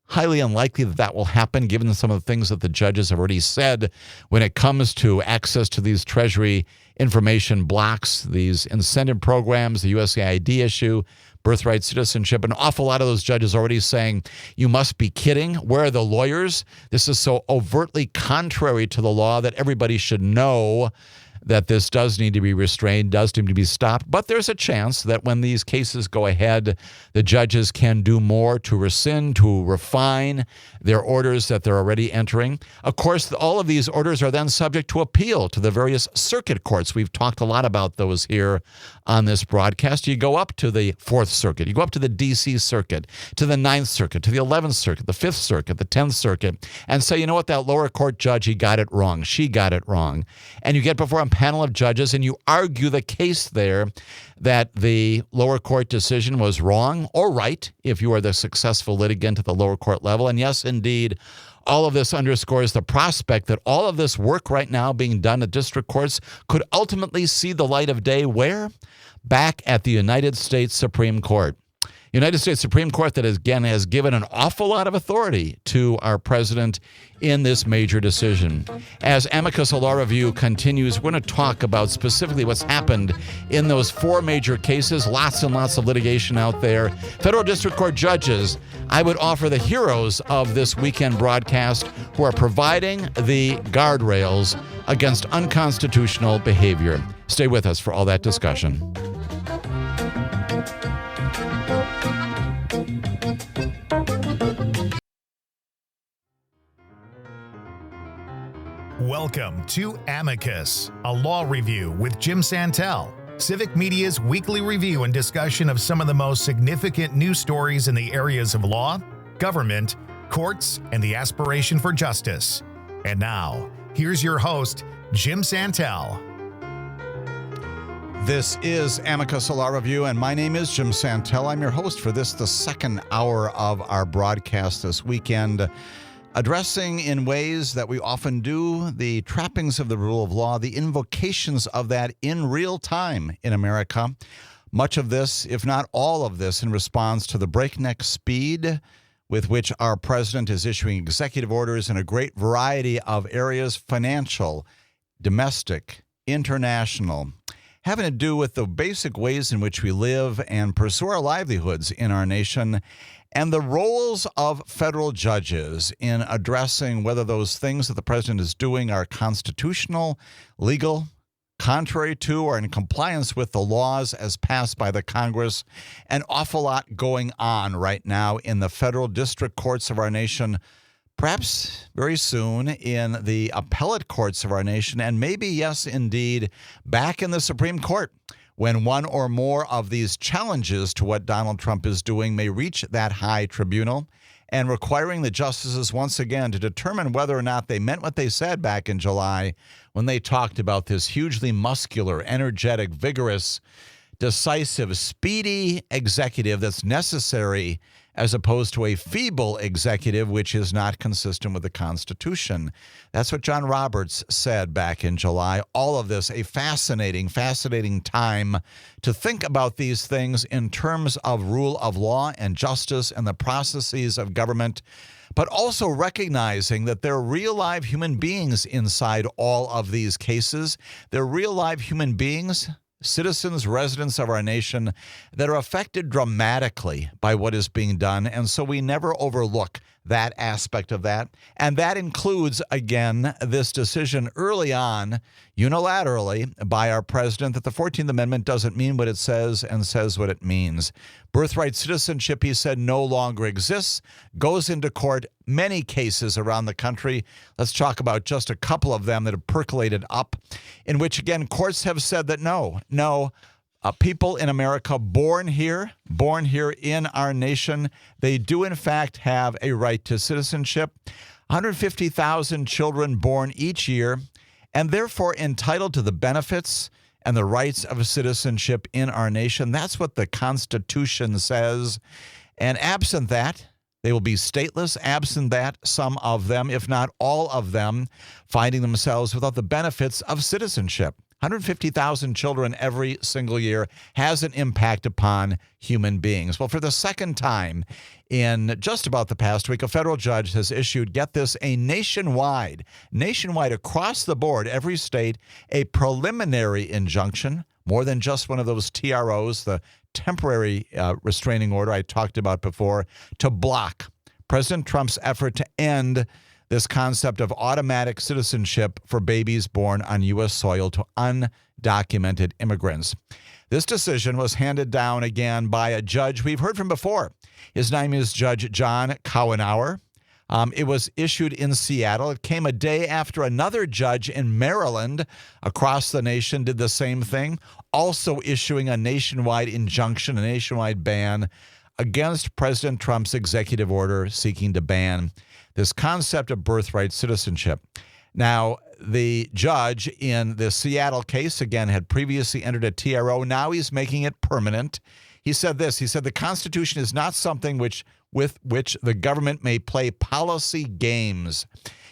[SPEAKER 3] Highly unlikely that will happen, given some of the things that the judges have already said when it comes to access to these Treasury information blocks, these incentive programs, the USAID issue, birthright citizenship. An awful lot of those judges already saying, you must be kidding. Where are the lawyers? This is so overtly contrary to the law that everybody should know that this does need to be restrained, does need to be stopped. But there's a chance that when these cases go ahead, the judges can do more to rescind, to refine their orders that they're already entering. Of course, all of these orders are then subject to appeal to the various circuit courts. We've talked a lot about those here on this broadcast. You go up to the 4th Circuit, you go up to the D.C. Circuit, to the 9th Circuit, to the 11th Circuit, the 5th Circuit, the 10th Circuit, and say, you know what, that lower court judge, he got it wrong, she got it wrong. And you get before a panel of judges and you argue the case there that the lower court decision was wrong or right if you are the successful litigant at the lower court level. And yes, indeed, all of this underscores the prospect that all of this work right now being done at district courts could ultimately see the light of day where? Back at the United States Supreme Court. United States Supreme Court that, again, has given an awful lot of authority to our president in this major decision. As Amicus, a law review, continues, we're going to talk about specifically what's happened in those 4 major cases, lots and lots of litigation out there. Federal District Court judges, I would offer the heroes of this weekend broadcast who are providing the guardrails against unconstitutional behavior. Stay with us for all that discussion.
[SPEAKER 2] Welcome to Amicus, a law review with Jim Santel, Civic Media's weekly review and discussion of some of the most significant news stories in the areas of law, government, courts, and the aspiration for justice. And now, here's your host, Jim Santel.
[SPEAKER 3] This is Amicus, a law review, and my name is Jim Santel. I'm your host for this, the second hour of our broadcast this weekend, addressing in ways that we often do the trappings of the rule of law, the invocations of that in real time in America. Much of this, if not all of this, in response to the breakneck speed with which our president is issuing executive orders in a great variety of areas, financial, domestic, international, having to do with the basic ways in which we live and pursue our livelihoods in our nation, and the roles of federal judges in addressing whether those things that the president is doing are constitutional, legal, contrary to, or in compliance with the laws as passed by the Congress. An awful lot going on right now in the federal district courts of our nation, perhaps very soon in the appellate courts of our nation, and maybe, yes, indeed, back in the Supreme Court, when one or more of these challenges to what Donald Trump is doing may reach that high tribunal, and requiring the justices once again to determine whether or not they meant what they said back in July when they talked about this hugely muscular, energetic, vigorous, decisive, speedy executive that's necessary as opposed to a feeble executive, which is not consistent with the Constitution. That's what John Roberts said back in July. All of this, a fascinating, fascinating time to think about these things in terms of rule of law and justice and the processes of government, but also recognizing that there are real live human beings inside all of these cases. They're real live human beings, citizens, residents of our nation, that are affected dramatically by what is being done. And so we never overlook that aspect of that. And that includes, again, this decision early on, unilaterally, by our president that the 14th Amendment doesn't mean what it says and says what it means. Birthright citizenship, he said, no longer exists, goes into court, many cases around the country. Let's talk about just a couple of them that have percolated up, in which, again, courts have said that no, people in America born here in our nation, they do in fact have a right to citizenship. 150,000 children born each year, and therefore entitled to the benefits and the rights of citizenship in our nation. That's what the Constitution says. And absent that, they will be stateless. Absent that, some of them, if not all of them, finding themselves without the benefits of citizenship. 150,000 children every single year has an impact upon human beings. Well, for the second time in just about the past week, a federal judge has issued, get this, a nationwide across the board, every state, a preliminary injunction, more than just one of those TROs, the temporary restraining order I talked about before, to block President Trump's effort to end this concept of automatic citizenship for babies born on U.S. soil to undocumented immigrants. This decision was handed down again by a judge we've heard from before. His name is Judge John Cowenauer. It was issued in Seattle. It came a day after another judge in Maryland across the nation did the same thing, also issuing a nationwide injunction, a nationwide ban against President Trump's executive order seeking to ban this concept of birthright citizenship. Now, the judge in the Seattle case, again, had previously entered a TRO. Now he's making it permanent. He said this. He said, the Constitution is not something with which the government may play policy games.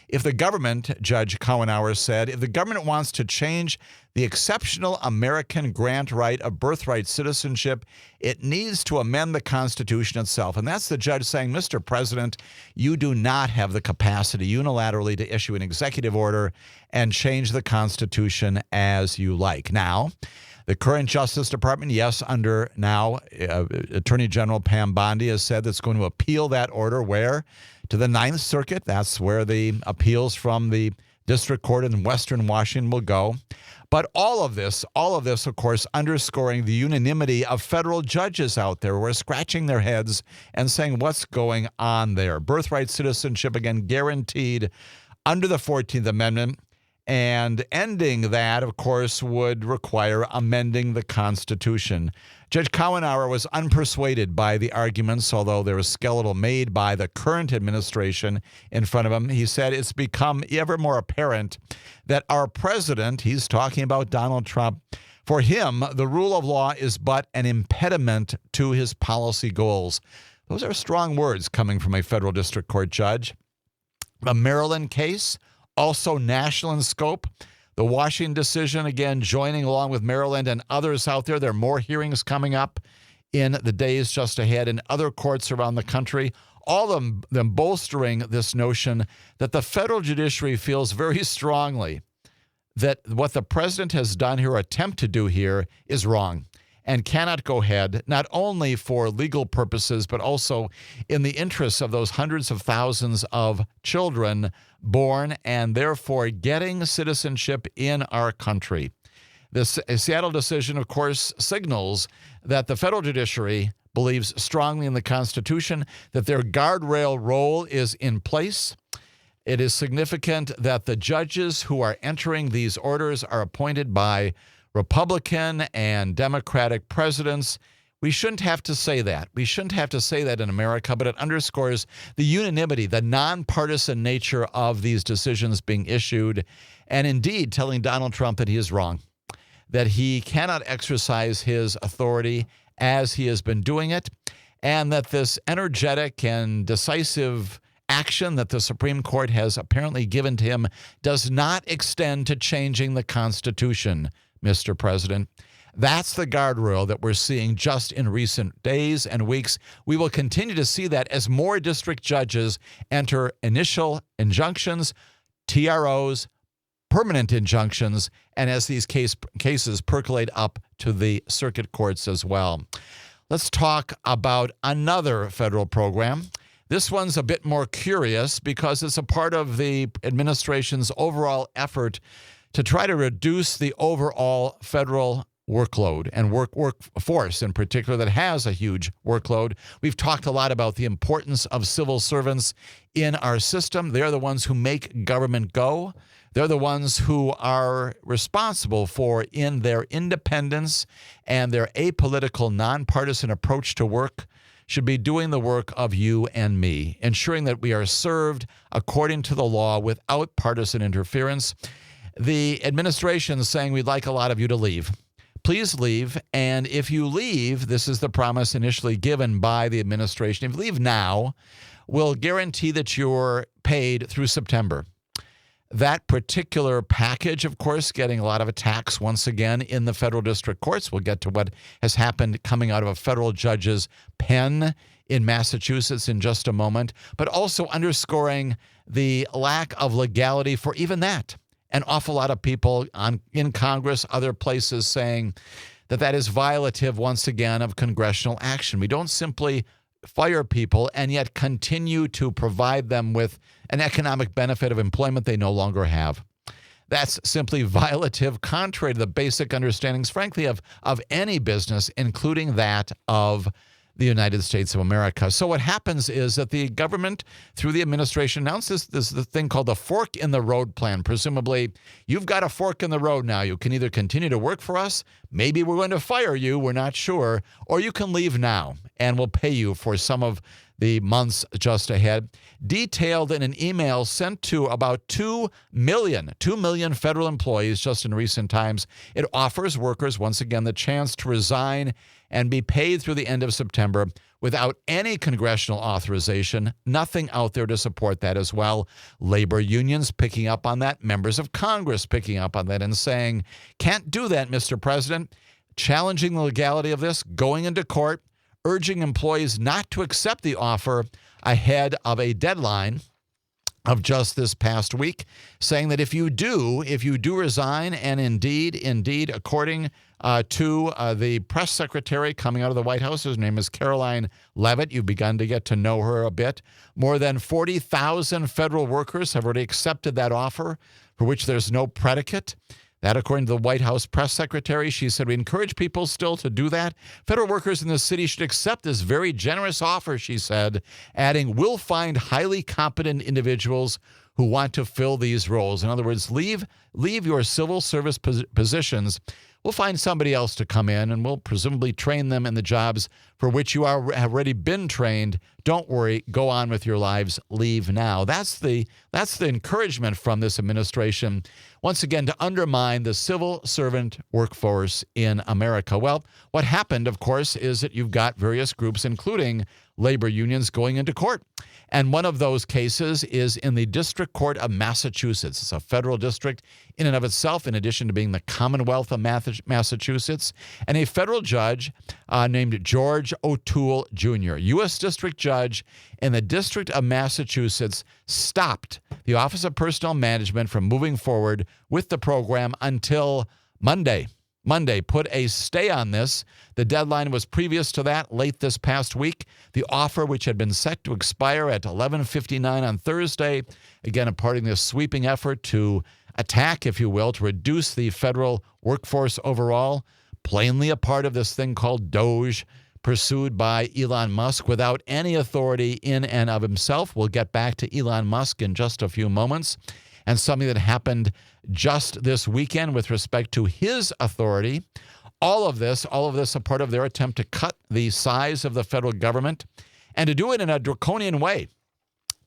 [SPEAKER 3] If the government, Judge Cowenauer said, if the government wants to change the exceptional American grant right of birthright citizenship, it needs to amend the Constitution itself. And that's the judge saying, Mr. President, you do not have the capacity unilaterally to issue an executive order and change the Constitution as you like. Now, the current Justice Department, yes, under now Attorney General Pam Bondi, has said that's going to appeal that order where? To the Ninth Circuit. That's where the appeals from the district court in Western Washington will go. But all of this, of course, underscoring the unanimity of federal judges out there who are scratching their heads and saying, what's going on there? Birthright citizenship, again, guaranteed under the 14th Amendment. And ending that, of course, would require amending the Constitution. Judge Cowenauer was unpersuaded by the arguments, although there was skeletal made by the current administration in front of him. He said it's become ever more apparent that our president, he's talking about Donald Trump, for him, the rule of law is but an impediment to his policy goals. Those are strong words coming from a federal district court judge. The Maryland case, also national in scope. The Washington decision, again, joining along with Maryland and others out there. There are more hearings coming up in the days just ahead in other courts around the country, all of them bolstering this notion that the federal judiciary feels very strongly that what the president has done here, or attempt to do here, is wrong and cannot go ahead, not only for legal purposes, but also in the interests of those hundreds of thousands of children born and therefore getting citizenship in our country. The Seattle decision, of course, signals that the federal judiciary believes strongly in the Constitution, that their guardrail role is in place. It is significant that the judges who are entering these orders are appointed by Republican and Democratic presidents. We shouldn't have to say that. We shouldn't have to say that in America, but it underscores the unanimity, the nonpartisan nature of these decisions being issued, and indeed telling Donald Trump that he is wrong, that he cannot exercise his authority as he has been doing it, and that this energetic and decisive action that the Supreme Court has apparently given to him does not extend to changing the Constitution, Mr. President. That's the guardrail that we're seeing just in recent days and weeks. We will continue to see that as more district judges enter initial injunctions, TROs, permanent injunctions, and as these cases percolate up to the circuit courts as well. Let's talk about another federal program. This one's a bit more curious because it's a part of the administration's overall effort to try to reduce the overall federal workload and workforce in particular that has a huge workload. We've talked a lot about the importance of civil servants in our system. They're the ones who make government go. They're the ones who are responsible for, in their independence and their apolitical, nonpartisan approach to work, should be doing the work of you and me, ensuring that we are served according to the law without partisan interference. The administration is saying we'd like a lot of you to leave. Please leave, and if you leave, this is the promise initially given by the administration, if you leave now, we'll guarantee that you're paid through September. That particular package, of course, getting a lot of attacks once again in the federal district courts. We'll get to what has happened coming out of a federal judge's pen in Massachusetts in just a moment, but also underscoring the lack of legality for even that. An awful lot of people in Congress, other places saying that is violative, once again, of congressional action. We don't simply fire people and yet continue to provide them with an economic benefit of employment they no longer have. That's simply violative, contrary to the basic understandings, frankly, of any business, including that of the United States of America. So what happens is that the government, through the administration, announces this thing called the fork in the road plan. Presumably, you've got a fork in the road now. You can either continue to work for us, maybe we're going to fire you, we're not sure, or you can leave now, and we'll pay you for some of the months just ahead. Detailed in an email sent to about 2 million federal employees just in recent times, it offers workers, once again, the chance to resign and be paid through the end of September without any congressional authorization. Nothing out there to support that as well. Labor unions picking up on that, members of Congress picking up on that and saying, can't do that, Mr. President. Challenging the legality of this, going into court, urging employees not to accept the offer ahead of a deadline of just this past week, saying that if you do resign, and indeed, according to the press secretary coming out of the White House, her name is Caroline Leavitt. You've begun to get to know her a bit. More than 40,000 federal workers have already accepted that offer, for which there's no predicate. That, according to the White House press secretary, she said, we encourage people still to do that. Federal workers in the city should accept this very generous offer, she said, adding, we'll find highly competent individuals who want to fill these roles. In other words, leave your civil service positions. We'll find somebody else to come in, and we'll presumably train them in the jobs for which you have already been trained. Don't worry, go on with your lives, leave now. That's the encouragement from this administration, once again, to undermine the civil servant workforce in America. Well, what happened, of course, is that you've got various groups, including labor unions, going into court. And one of those cases is in the District Court of Massachusetts. It's a federal district in and of itself, in addition to being the Commonwealth of Massachusetts. And a federal judge named George O'Toole Jr., U.S. District Judge in the District of Massachusetts, stopped the Office of Personnel Management from moving forward with the program until Monday, put a stay on this. The deadline was previous to that, late this past week. The offer, which had been set to expire at 11:59 on Thursday, again, a part of this sweeping effort to attack, if you will, to reduce the federal workforce overall, plainly a part of this thing called DOGE, pursued by Elon Musk without any authority in and of himself. We'll get back to Elon Musk in just a few moments. And something that happened just this weekend with respect to his authority. All of this a part of their attempt to cut the size of the federal government and to do it in a draconian way.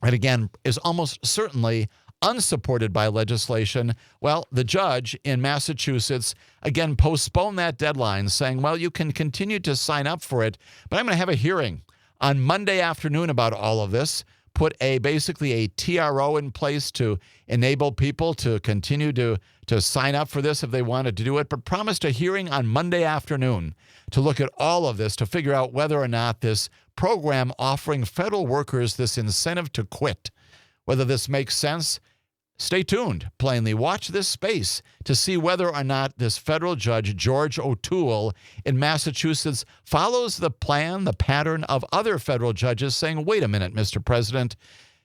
[SPEAKER 3] And again, is almost certainly unsupported by legislation. Well, the judge in Massachusetts, again, postponed that deadline, saying, well, you can continue to sign up for it, but I'm going to have a hearing on Monday afternoon about all of this. Put basically a TRO in place to enable people to continue to sign up for this if they wanted to do it, but promised a hearing on Monday afternoon to look at all of this, to figure out whether or not this program offering federal workers this incentive to quit, whether this makes sense. Stay tuned, plainly. Watch this space to see whether or not this federal judge, George O'Toole in Massachusetts, follows the plan, the pattern of other federal judges saying, wait a minute, Mr. President,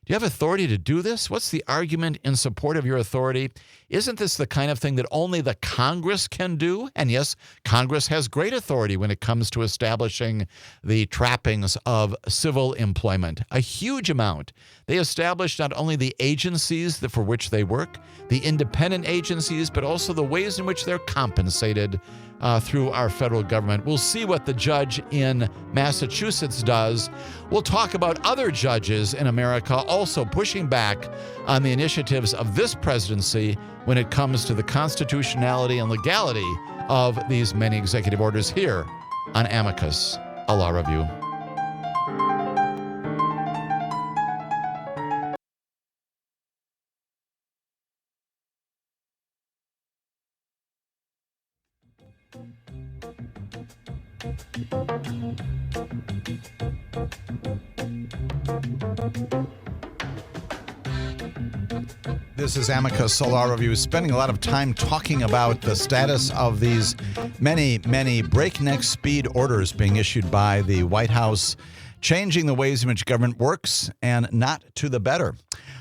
[SPEAKER 3] do you have authority to do this? What's the argument in support of your authority? Isn't this the kind of thing that only the Congress can do? And yes, Congress has great authority when it comes to establishing the trappings of civil employment, a huge amount. They establish not only the agencies for which they work, the independent agencies, but also the ways in which they're compensated through our federal government. We'll see what the judge in Massachusetts does. We'll talk about other judges in America also pushing back on the initiatives of this presidency when it comes to the constitutionality and legality of these many executive orders here on Amicus, a law review. This is Amicus Solar Review, spending a lot of time talking about the status of these many breakneck speed orders being issued by the White House, changing the ways in which government works and not to the better.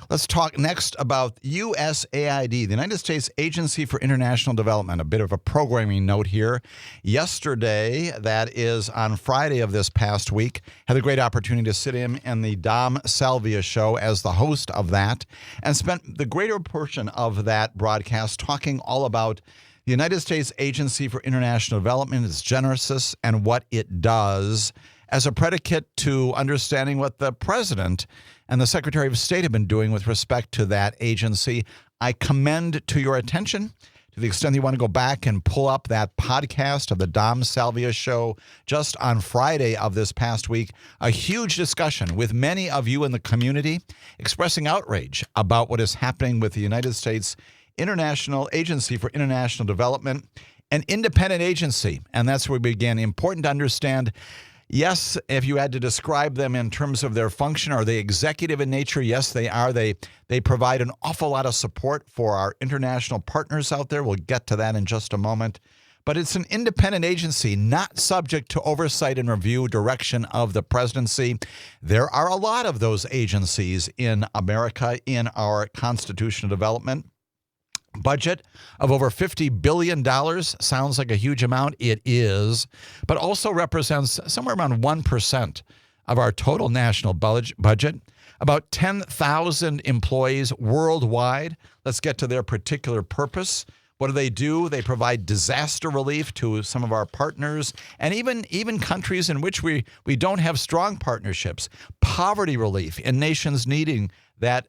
[SPEAKER 3] Let's talk next about USAID, the United States Agency for International Development. A bit of a programming note here. Yesterday, that is on Friday of this past week, had the great opportunity to sit in the Dom Salvia show as the host of that and spent the greater portion of that broadcast talking all about the United States Agency for International Development, its genesis, and what it does as a predicate to understanding what the president and the Secretary of State have been doing with respect to that agency. I commend to your attention, to the extent that you want to go back and pull up that podcast of the Dom Salvia show just on Friday of this past week, a huge discussion with many of you in the community expressing outrage about what is happening with the United States International Agency for International Development, an independent agency. And that's where we begin. Important to understand. Yes, if you had to describe them in terms of their function, are they executive in nature? Yes, they are. They provide an awful lot of support for our international partners out there. We'll get to that in just a moment. But it's an independent agency, not subject to oversight and review direction of the presidency. There are a lot of those agencies in America in our constitutional development. Budget of over $50 billion sounds like a huge amount. It is, but also represents somewhere around 1% of our total national budget. About 10,000 employees worldwide. Let's get to their particular purpose. What do? They provide disaster relief to some of our partners and even countries in which we don't have strong partnerships. Poverty relief in nations needing that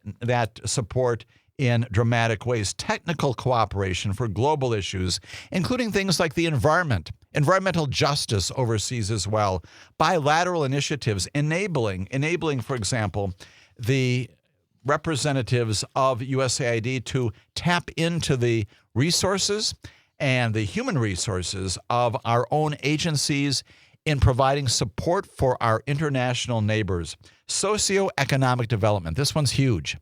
[SPEAKER 3] support in dramatic ways. Technical cooperation for global issues, including things like the environment, environmental justice overseas as well. Bilateral initiatives enabling, for example, the representatives of USAID to tap into the resources and the human resources of our own agencies in providing support for our international neighbors. Socioeconomic development. This one's huge.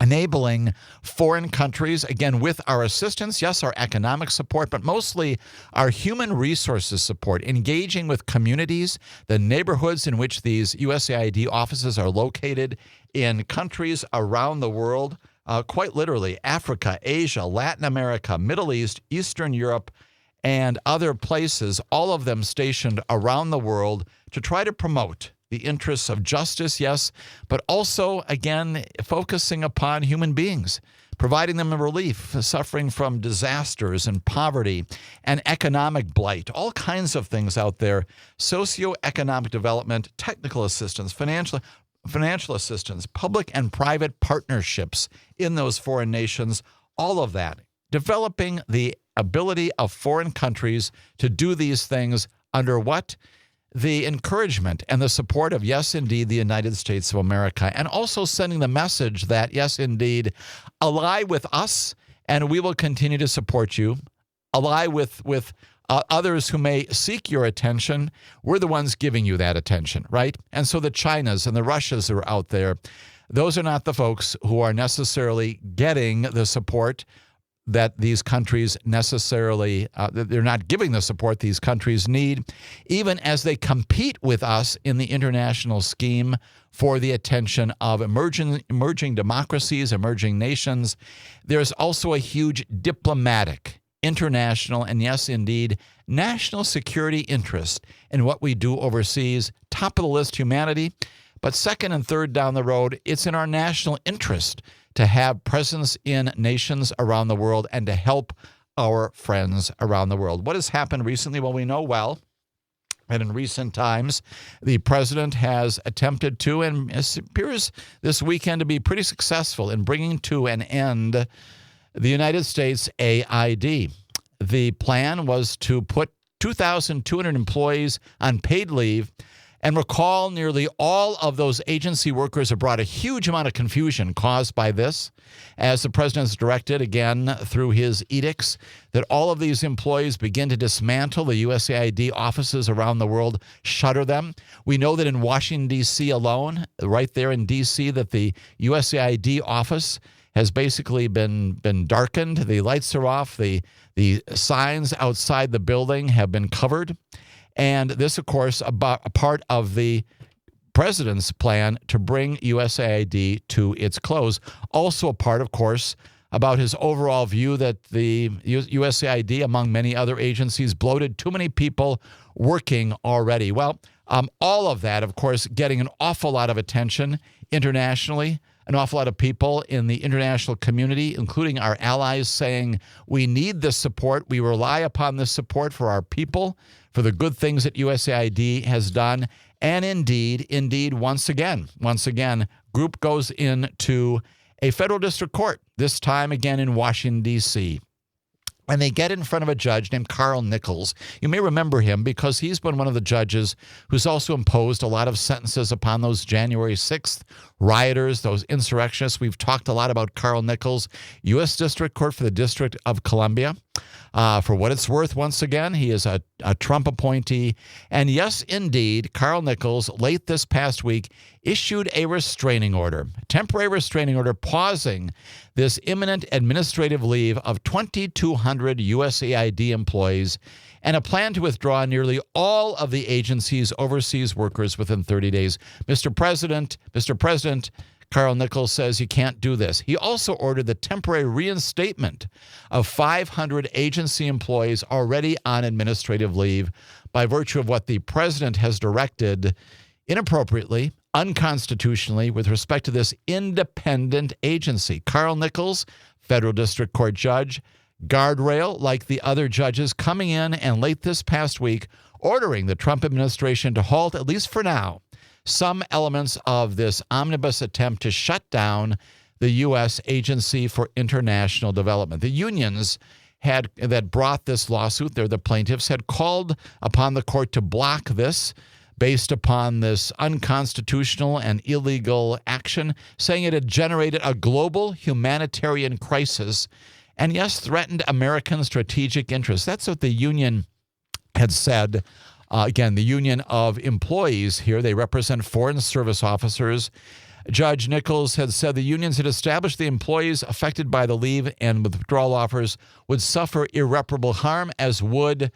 [SPEAKER 3] Enabling foreign countries, again, with our assistance, yes, our economic support, but mostly our human resources support, engaging with communities, the neighborhoods in which these USAID offices are located in countries around the world, quite literally Africa, Asia, Latin America, Middle East, Eastern Europe, and other places, all of them stationed around the world to try to promote the interests of justice, yes, but also, again, focusing upon human beings, providing them relief, suffering from disasters and poverty and economic blight, all kinds of things out there, socioeconomic development, technical assistance, financial assistance, public and private partnerships in those foreign nations, all of that, developing the ability of foreign countries to do these things under what? The encouragement and the support of, yes, indeed, the United States of America, and also sending the message that, yes, indeed, ally with us, and we will continue to support you. Ally with others who may seek your attention. We're the ones giving you that attention, right? And so the Chinas and the Russias are out there. Those are not the folks who are necessarily getting the support that these countries necessarily, they're not giving the support these countries need, even as they compete with us in the international scheme for the attention of emerging democracies, emerging nations. There's also a huge diplomatic, international, and yes, indeed, national security interest in what we do overseas. Top of the list, humanity. But second and third down the road, it's in our national interest to have presence in nations around the world and to help our friends around the world. What has happened recently? Well, we know well that in recent times, the president has attempted to, and it appears this weekend to be pretty successful in bringing to an end the United States AID. The plan was to put 2,200 employees on paid leave And recall, nearly all of those agency workers have brought a huge amount of confusion caused by this, as the president has directed, again, through his edicts, that all of these employees begin to dismantle the USAID offices around the world, shutter them. We know that in Washington, D.C. alone, right there in D.C., that the USAID office has basically been darkened. The lights are off. The signs outside the building have been covered. And this, of course, a part of the president's plan to bring USAID to its close. Also a part, of course, about his overall view that the USAID, among many other agencies, bloated too many people working already. Well, all of that, of course, getting an awful lot of attention internationally, an awful lot of people in the international community, including our allies, saying we need this support. We rely upon this support for our people, for the good things that USAID has done. And indeed, once again, group goes into a federal district court, this time again in Washington, D.C., and they get in front of a judge named Carl Nichols. You may remember him because he's been one of the judges who's also imposed a lot of sentences upon those January 6th rioters, those insurrectionists. We've talked a lot about Carl Nichols, U.S. District Court for the District of Columbia. For what it's worth, once again, he is a Trump appointee. And yes, indeed, Carl Nichols, late this past week, issued a restraining order, temporary restraining order, pausing this imminent administrative leave of 2,200 USAID employees and a plan to withdraw nearly all of the agency's overseas workers within 30 days. Mr. President, Carl Nichols says you can't do this. He also ordered the temporary reinstatement of 500 agency employees already on administrative leave by virtue of what the president has directed inappropriately, unconstitutionally, with respect to this independent agency. Carl Nichols, federal district court judge, guardrail like the other judges, coming in and late this past week ordering the Trump administration to halt, at least for now, some elements of this omnibus attempt to shut down the U.S. Agency for International Development. The unions that brought this lawsuit, they're the plaintiffs, had called upon the court to block this based upon this unconstitutional and illegal action, saying it had generated a global humanitarian crisis and, yes, threatened American strategic interests. That's what the union had said. Again, the union of employees here, they represent foreign service officers. Judge Nichols had said the unions had established the employees affected by the leave and withdrawal offers would suffer irreparable harm, as would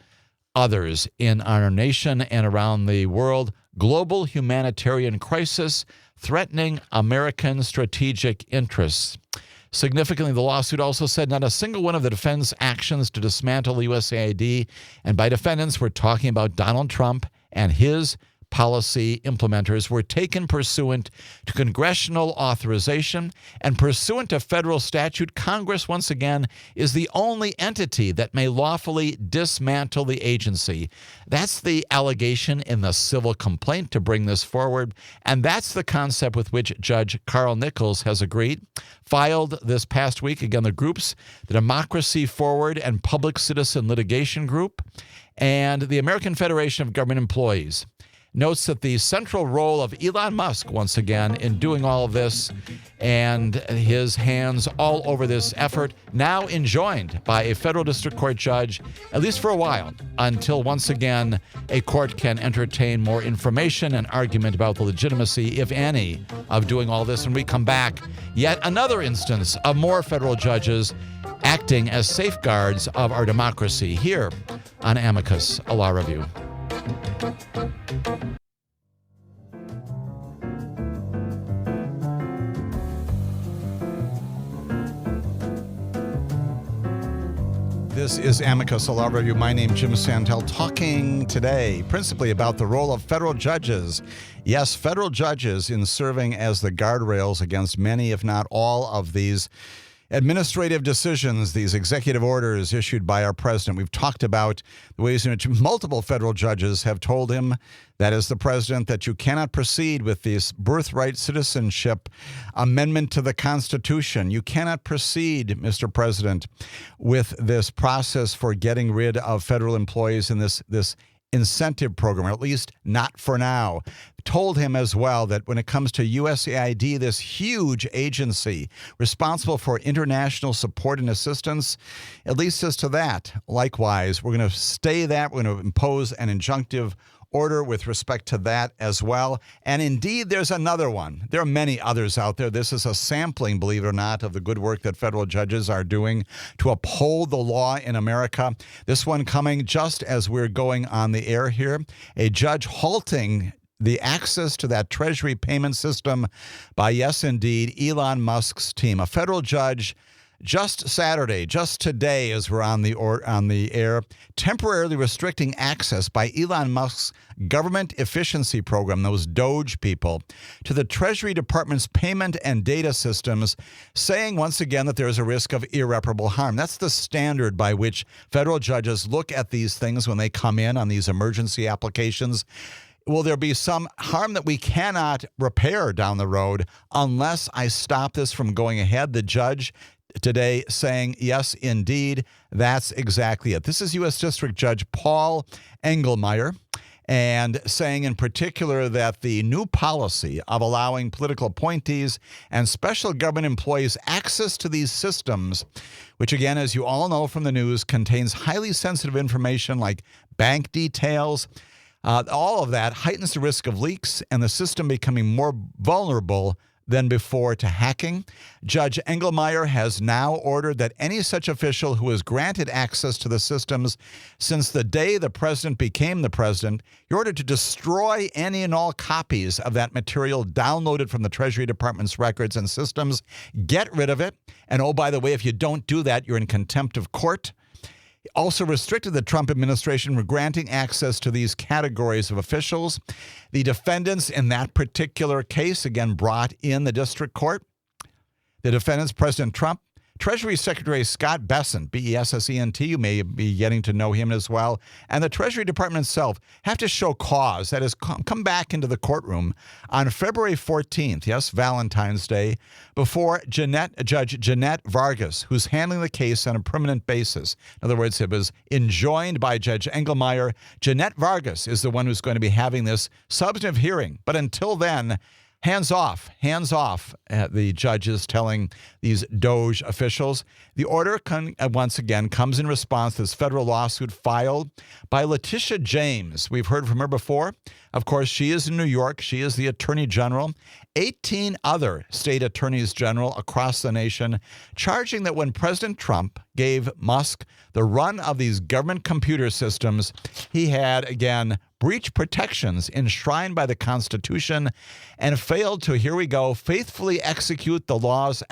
[SPEAKER 3] others in our nation and around the world. Global humanitarian crisis threatening American strategic interests. Significantly, the lawsuit also said not a single one of the defense actions to dismantle USAID, and by defendants, we're talking about Donald Trump and his policy implementers, were taken pursuant to congressional authorization and pursuant to federal statute. Congress, once again, is the only entity that may lawfully dismantle the agency. That's the allegation in the civil complaint to bring this forward, and that's the concept with which Judge Carl Nichols has agreed. Filed this past week, again, the groups, the Democracy Forward and Public Citizen Litigation Group, and the American Federation of Government Employees, notes that the central role of Elon Musk, once again, in doing all of this and his hands all over this effort, now enjoined by a federal district court judge, at least for a while, until once again a court can entertain more information and argument about the legitimacy, if any, of doing all this. When we come back, yet another instance of more federal judges acting as safeguards of our democracy here on Amicus, a law review. This is Amicus, a law review. My name is Jim Santel, talking today principally about the role of federal judges. Yes, federal judges in serving as the guardrails against many, if not all, of these administrative decisions, these executive orders issued by our president. We've talked about the ways in which multiple federal judges have told him, that is the president, that you cannot proceed with this birthright citizenship amendment to the Constitution. You cannot proceed, Mr. President, with this process for getting rid of federal employees in this incentive program, or at least not for now. Told him as well that when it comes to USAID, this huge agency responsible for international support and assistance, at least as to that, likewise, we're going to stay that. We're going to impose an injunctive order with respect to that as well. And indeed, there's another one. There are many others out there. This is a sampling, believe it or not, of the good work that federal judges are doing to uphold the law in America. This one coming just as we're going on the air here. A judge halting the access to that Treasury payment system by, yes, indeed, Elon Musk's team. A federal judge just Saturday, just today as we're on the air, temporarily restricting access by Elon Musk's government efficiency program, those Doge people, to the Treasury Department's payment and data systems, saying once again that there is a risk of irreparable harm. That's the standard by which federal judges look at these things when they come in on these emergency applications. Will there be some harm that we cannot repair down the road unless I stop this from going ahead? The judge today saying, yes, indeed, that's exactly it. This is U.S. District Judge Paul Engelmeyer, and saying in particular that the new policy of allowing political appointees and special government employees access to these systems, which again, as you all know from the news, contains highly sensitive information like bank details, all of that heightens the risk of leaks and the system becoming more vulnerable than before to hacking. Judge Engelmeyer has now ordered that any such official who is granted access to the systems since the day the president became the president, he ordered to destroy any and all copies of that material downloaded from the Treasury Department's records and systems. Get rid of it. And oh, by the way, if you don't do that, you're in contempt of court. Also restricted the Trump administration from granting access to these categories of officials. The defendants in that particular case, again, brought in the district court. The defendants, President Trump, Treasury Secretary Scott Bessent, B-E-S-S-E-N-T, you may be getting to know him as well, and the Treasury Department itself have to show cause, that is, come back into the courtroom on February 14th, yes, Valentine's Day, before Judge Jeanette Vargas, who's handling the case on a permanent basis. In other words, it was enjoined by Judge Engelmeyer. Jeanette Vargas is the one who's going to be having this substantive hearing, but until then, hands off, the judge is telling these Doge officials. The order, once again, comes in response to this federal lawsuit filed by Letitia James. We've heard from her before. Of course, she is in New York. She is the Attorney General. 18 other state attorneys general across the nation charging that when President Trump gave Musk the run of these government computer systems, he had, again, breached protections enshrined by the Constitution and failed to, here we go, faithfully execute the laws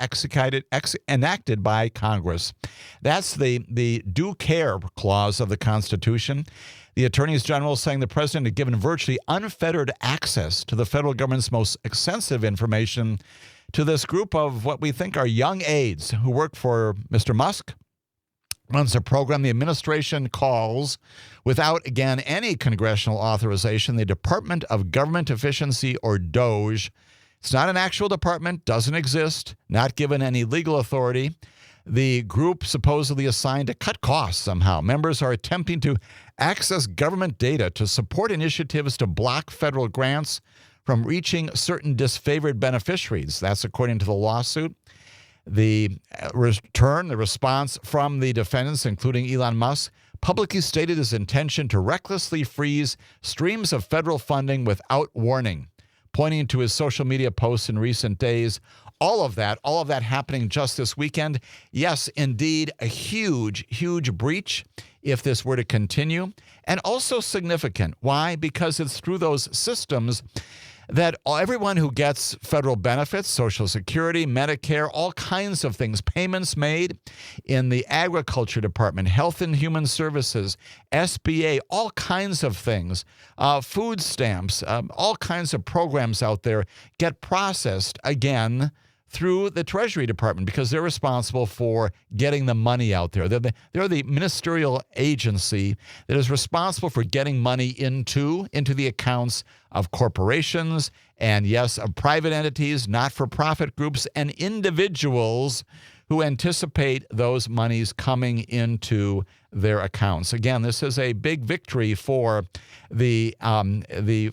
[SPEAKER 3] enacted by Congress. That's the due care clause of the Constitution. The attorneys general saying the president had given virtually unfettered access to the federal government's most extensive information to this group of what we think are young aides who work for Mr. Musk. Runs a program the administration calls, without, again, any congressional authorization, the Department of Government Efficiency, or DOGE. It's not an actual department, doesn't exist, not given any legal authority. The group supposedly assigned to cut costs somehow. Members are attempting to access government data to support initiatives to block federal grants from reaching certain disfavored beneficiaries. That's according to the lawsuit. The response from the defendants, including Elon Musk, publicly stated his intention to recklessly freeze streams of federal funding without warning, pointing to his social media posts in recent days. All of that happening just this weekend. Yes, indeed, a huge, huge breach if this were to continue, and also significant. Why? Because it's through those systems that everyone who gets federal benefits, Social Security, Medicare, all kinds of things, payments made in the Agriculture Department, Health and Human Services, SBA, all kinds of things, food stamps, all kinds of programs out there get processed, again, through the Treasury Department because they're responsible for getting the money out there. They're the ministerial agency that is responsible for getting money into the accounts of corporations and, yes, of private entities, not-for-profit groups, and individuals who anticipate those monies coming into their accounts. Again, this is a big victory for the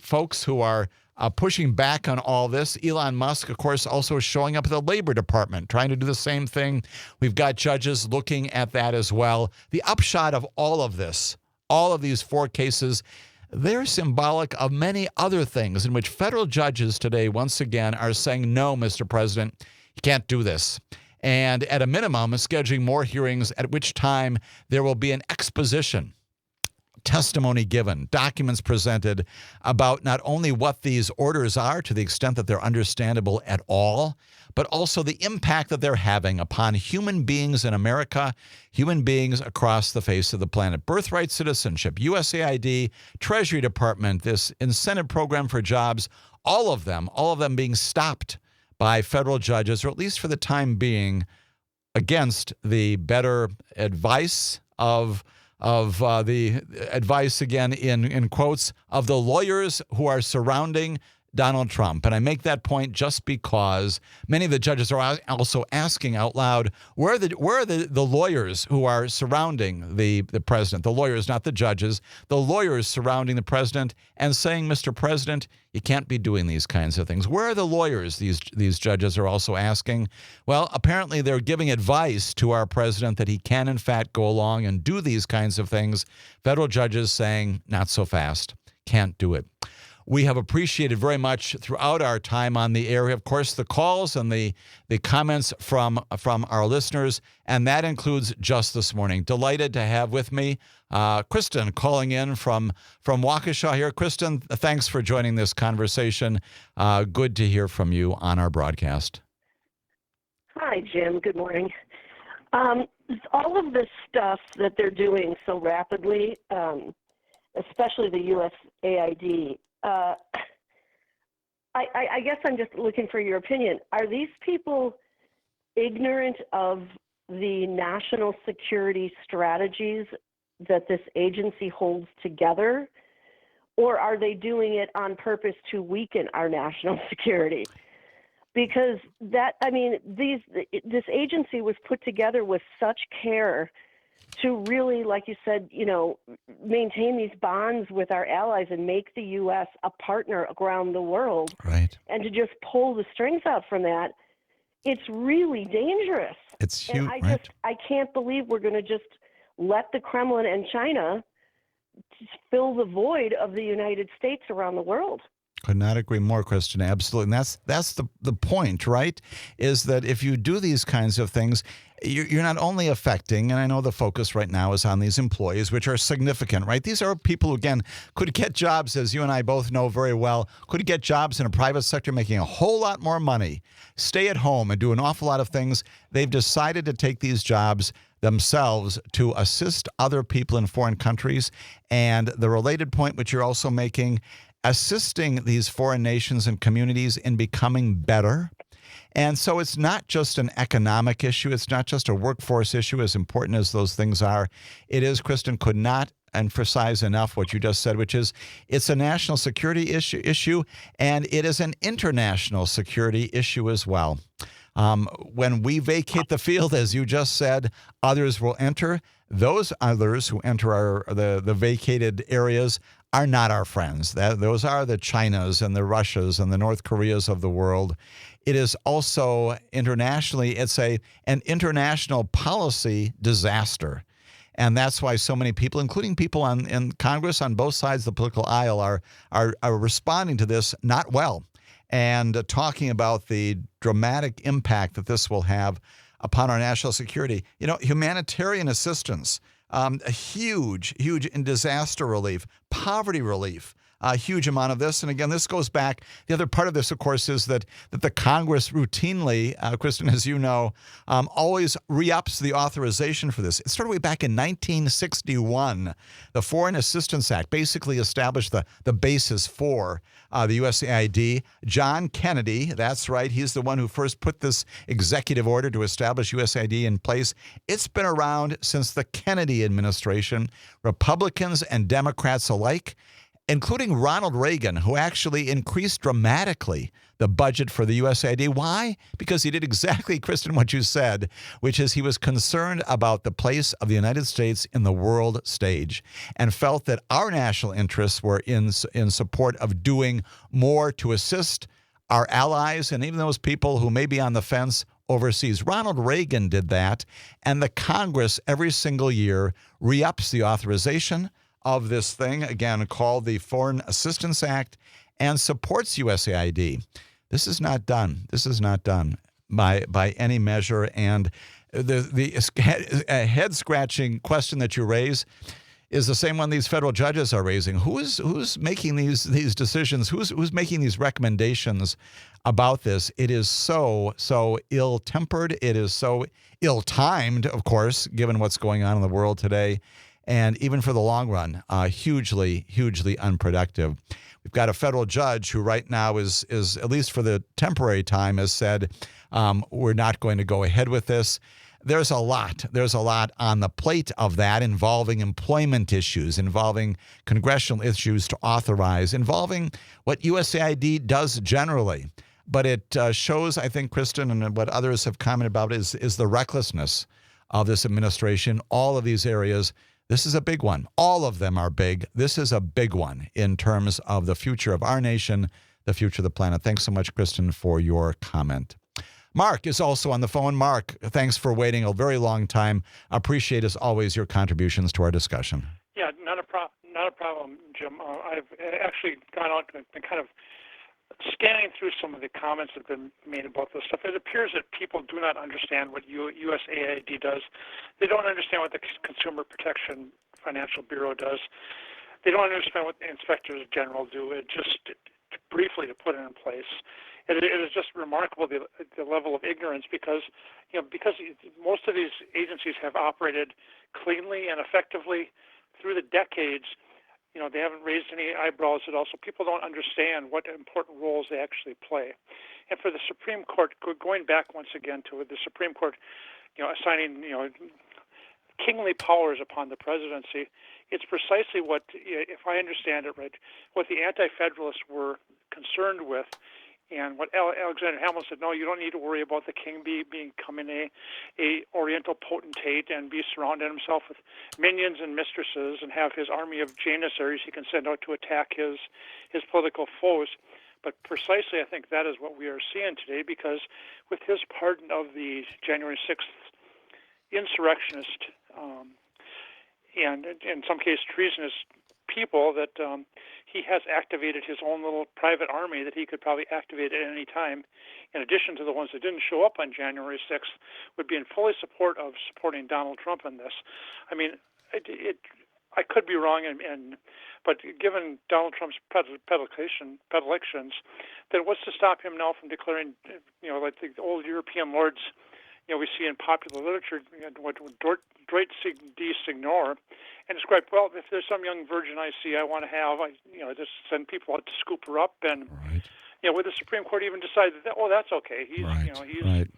[SPEAKER 3] folks who are pushing back on all this. Elon Musk, of course, also showing up at the Labor Department, trying to do the same thing. We've got judges looking at that as well. The upshot of all of this, all of these 4 cases, they're symbolic of many other things in which federal judges today, once again, are saying, no, Mr. President, you can't do this. And at a minimum, scheduling more hearings at which time there will be an exposition, testimony given, documents presented about not only what these orders are to the extent that they're understandable at all, but also the impact that they're having upon human beings in America, human beings across the face of the planet. Birthright citizenship, USAID, Treasury Department, this incentive program for jobs, all of them being stopped by federal judges, or at least for the time being, against the better advice of the advice, again, in quotes, of the lawyers who are surrounding Donald Trump. And I make that point just because many of the judges are also asking out loud, where are the lawyers who are surrounding the president? The lawyers, not the judges, the lawyers surrounding the president and saying, Mr. President, you can't be doing these kinds of things. Where are the lawyers, these judges are also asking? Well, apparently they're giving advice to our president that he can, in fact, go along and do these kinds of things. Federal judges saying, not so fast, can't do it. We have appreciated very much throughout our time on the air, of course, the calls and the comments from our listeners, and that includes just this morning. Delighted to have with me Kristen calling in from Waukesha here. Kristen, thanks for joining this conversation. Good to hear from you on our broadcast.
[SPEAKER 4] Hi, Jim. Good morning. All of this stuff that they're doing so rapidly, especially the USAID, I guess I'm just looking for your opinion. Are these people ignorant of the national security strategies that this agency holds together, or are they doing it on purpose to weaken our national security? Because this agency was put together with such care to really, like you said, maintain these bonds with our allies and make the U.S. a partner around the world.
[SPEAKER 3] Right.
[SPEAKER 4] And to just pull the strings out from that, it's really dangerous.
[SPEAKER 3] It's huge.
[SPEAKER 4] And I can't believe we're going to just let the Kremlin and China fill the void of the United States around the world.
[SPEAKER 3] Could not agree more, Kristen. Absolutely. And that's the point, right? Is that if you do these kinds of things, you're not only affecting, and I know the focus right now is on these employees, which are significant, right? These are people who, again, could get jobs, as you and I both know very well, could get jobs in a private sector making a whole lot more money, stay at home and do an awful lot of things. They've decided to take these jobs themselves to assist other people in foreign countries. And the related point, which you're also making, assisting these foreign nations and communities in becoming better. And so it's not just an economic issue. It's not just a workforce issue, as important as those things are. It is, Kristen, could not emphasize enough what you just said, which is it's a national security issue, and it is an international security issue as well. When we vacate the field, as you just said, others will enter. Those others who enter the vacated areas are not our friends. Those are the Chinas and the Russias and the North Koreas of the world. It is also internationally, it's an international policy disaster. And that's why so many people, including people in Congress on both sides of the political aisle, are responding to this not well and talking about the dramatic impact that this will have upon our national security. Humanitarian assistance, a huge in disaster relief, poverty relief, a huge amount of this. And again, this goes back. The other part of this, of course, is that the Congress routinely, Kristen, as you know, always re-ups the authorization for this. It started way back in 1961. The Foreign Assistance Act basically established the basis for the USAID. John Kennedy, that's right, he's the one who first put this executive order to establish USAID in place. It's been around since the Kennedy administration. Republicans and Democrats alike including Ronald Reagan, who actually increased dramatically the budget for the USAID. Why? Because he did exactly, Kristen, what you said, which is he was concerned about the place of the United States in the world stage and felt that our national interests were in support of doing more to assist our allies and even those people who may be on the fence overseas. Ronald Reagan did that, and the Congress every single year re-ups the authorization of this thing, again, called the Foreign Assistance Act, and supports USAID. This is not done. This is not done by any measure. And the head-scratching question that you raise is the same one these federal judges are raising. Who's making these decisions? Who's making these recommendations about this? It is so ill-tempered. It is so ill-timed, of course, given what's going on in the world today. And even for the long run, hugely unproductive. We've got a federal judge who right now is at least for the temporary time, has said, we're not going to go ahead with this. There's a lot on the plate of that, involving employment issues, involving congressional issues to authorize, involving what USAID does generally. But it shows, I think, Kristen, and what others have commented about is the recklessness of this administration, all of these areas. This is a big one. All of them are big. This is a big one in terms of the future of our nation, the future of the planet. Thanks so much, Kristen, for your comment. Mark is also on the phone. Mark, thanks for waiting a very long time. Appreciate, as always, your contributions to our discussion.
[SPEAKER 5] Yeah, not a problem, Jim. I've actually gone out and been kind of scanning through some of the comments that have been made about this stuff. It appears that people do not understand what USAID does. They don't understand what the Consumer Protection Financial Bureau does. They don't understand what the inspectors general do. It just, briefly to put it in place, it is just remarkable the level of ignorance because most of these agencies have operated cleanly and effectively through the decades. They haven't raised any eyebrows at all, so people don't understand what important roles they actually play. And for the Supreme Court, going back once again to the Supreme Court, assigning, kingly powers upon the presidency, it's precisely what, if I understand it right, what the anti-federalists were concerned with. And what Alexander Hamilton said, no, you don't need to worry about the king becoming a oriental potentate and be surrounding himself with minions and mistresses and have his army of janissaries he can send out to attack his political foes. But precisely, I think that is what we are seeing today, because with his pardon of the January 6th insurrectionist and in some cases treasonous people, that he has activated his own little private army that he could probably activate at any time, in addition to the ones that didn't show up on January 6th, would be in fully support of supporting Donald Trump in this. I mean, I could be wrong, but given Donald Trump's predilections, then what's to stop him now from declaring, like the old European lords, we see in popular literature, what droit de signor, and describe, well, if there's some young virgin I see I want to have, I just send people out to scoop her up, and
[SPEAKER 3] right.
[SPEAKER 5] With the Supreme Court even decided that, that's okay. He's,
[SPEAKER 3] right.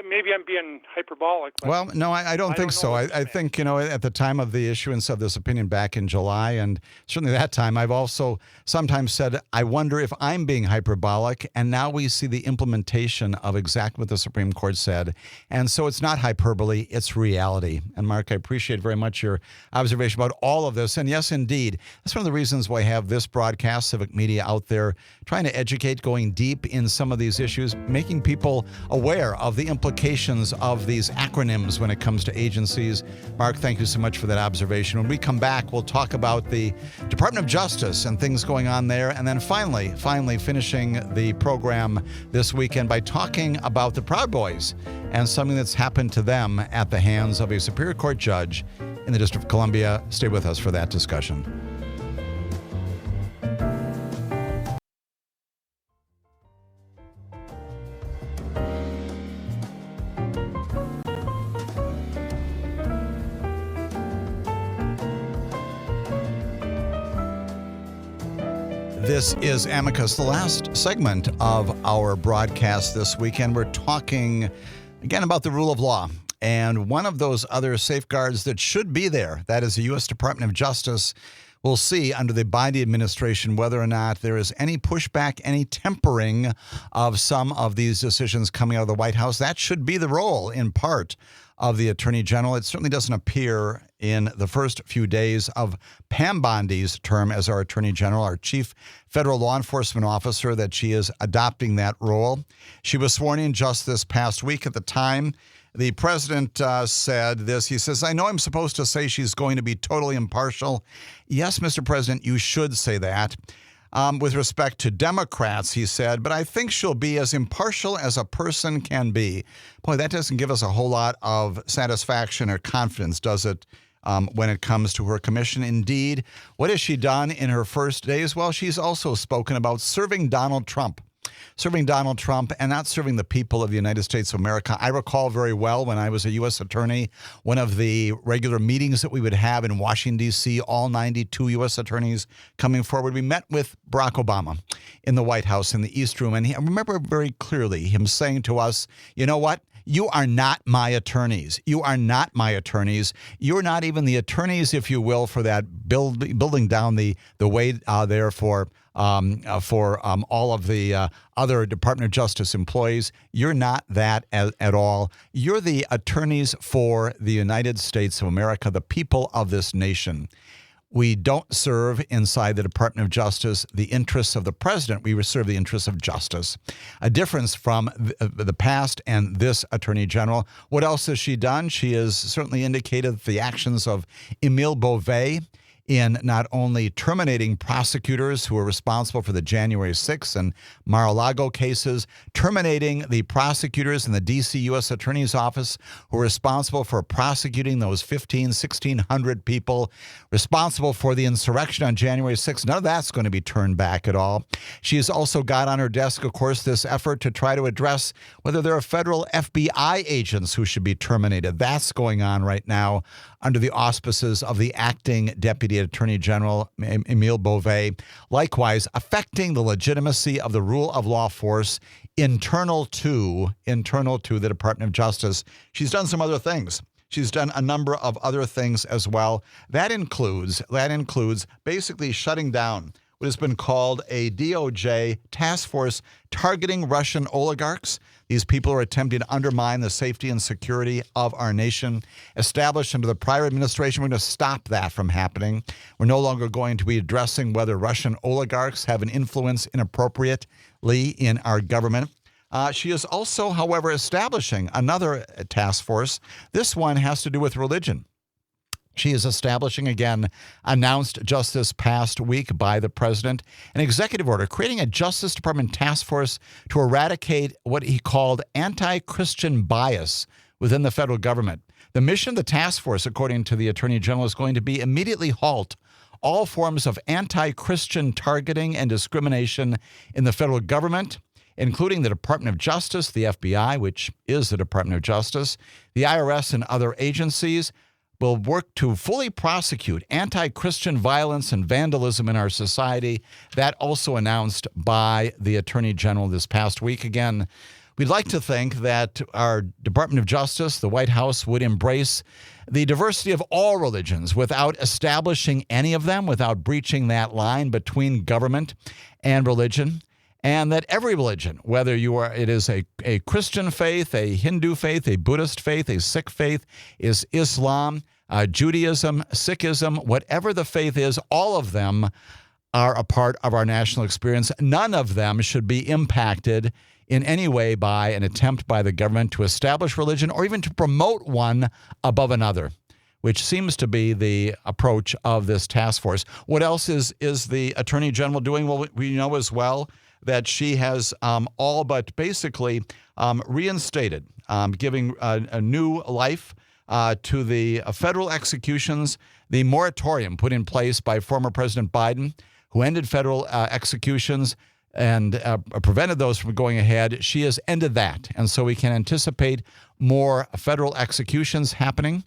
[SPEAKER 5] Maybe I'm being hyperbolic. But
[SPEAKER 3] well, no, I don't think so. I think, at the time of the issuance of this opinion back in July, and certainly that time, I've also sometimes said, I wonder if I'm being hyperbolic. And now we see the implementation of exactly what the Supreme Court said. And so it's not hyperbole, it's reality. And Mark, I appreciate very much your observation about all of this. And yes, indeed, that's one of the reasons why I have this broadcast, Civic Media, out there trying to educate, going deep in some of these issues, making people aware of the implications of these acronyms when it comes to agencies. Mark, thank you so much for that observation. When we come back, we'll talk about the Department of Justice and things going on there. And then finally finishing the program this weekend by talking about the Proud Boys and something that's happened to them at the hands of a Superior Court judge in the District of Columbia. Stay with us for that discussion. This is Amicus, the last segment of our broadcast this weekend. We're talking again about the rule of law. And one of those other safeguards that should be there, that is the U.S. Department of Justice, We'll see under the Biden administration whether or not there is any pushback, any tempering of some of these decisions coming out of the White House. That should be the role, in part, of the Attorney General. It certainly doesn't appear in the first few days of Pam Bondi's term as our Attorney General, our Chief Federal Law Enforcement Officer, that she is adopting that role. She was sworn in just this past week. At the time, the president said this. He says, I know I'm supposed to say she's going to be totally impartial. Yes, Mr. President, you should say that. With respect to Democrats, he said, but I think she'll be as impartial as a person can be. Boy, that doesn't give us a whole lot of satisfaction or confidence, does it, when it comes to her commission? Indeed, what has she done in her first days? Well, she's also spoken about serving Donald Trump and not serving the people of the United States of America. I recall very well when I was a U.S. attorney, one of the regular meetings that we would have in Washington, D.C., all 92 U.S. attorneys coming forward. We met with Barack Obama in the White House in the East Room, and I remember very clearly him saying to us, you know what? You are not my attorneys. You are not my attorneys. You're not even the attorneys, if you will, for that building down the way there for all of the other Department of Justice employees. You're not that at all. You're the attorneys for the United States of America, the people of this nation. We don't serve inside the Department of Justice the interests of the president. We serve the interests of justice. A difference from the past and this Attorney General. What else has she done? She has certainly indicated the actions of Emile Beauvais in not only terminating prosecutors who were responsible for the January 6th and Mar-a-Lago cases, terminating the prosecutors in the D.C. U.S. Attorney's Office who were responsible for prosecuting those 1,600 people responsible for the insurrection on January 6th. None of that's going to be turned back at all. She has also got on her desk, of course, this effort to try to address whether there are federal FBI agents who should be terminated. That's going on right now under the auspices of the acting Deputy Attorney General, Emile Beauvais, likewise affecting the legitimacy of the rule of law force internal to the Department of Justice. She's done some other things. She's done a number of other things as well. That includes basically shutting down what has been called a DOJ task force targeting Russian oligarchs. These people are attempting to undermine the safety and security of our nation. Established under the prior administration, we're going to stop that from happening. We're no longer going to be addressing whether Russian oligarchs have an influence inappropriately in our government. She is also, however, establishing another task force. This one has to do with religion. She is establishing, again, announced just this past week by the president, an executive order creating a Justice Department task force to eradicate what he called anti-Christian bias within the federal government. The mission of the task force, according to the Attorney General, is going to be immediately halt all forms of anti-Christian targeting and discrimination in the federal government, including the Department of Justice, the FBI, which is the Department of Justice, the IRS, and other agencies. Will work to fully prosecute anti-Christian violence and vandalism in our society. That also announced by the Attorney General this past week. Again, we'd like to think that our Department of Justice, the White House, would embrace the diversity of all religions without establishing any of them, without breaching that line between government and religion. And that every religion, whether it is a Christian faith, a Hindu faith, a Buddhist faith, a Sikh faith, is Islam, Judaism, Sikhism, whatever the faith is, all of them are a part of our national experience. None of them should be impacted in any way by an attempt by the government to establish religion or even to promote one above another, which seems to be the approach of this task force. What else is the Attorney General doing? Well, we know as well that she has all but basically reinstated, giving a new life to the federal executions, the moratorium put in place by former President Biden, who ended federal executions and prevented those from going ahead. She has ended that, and so we can anticipate more federal executions happening.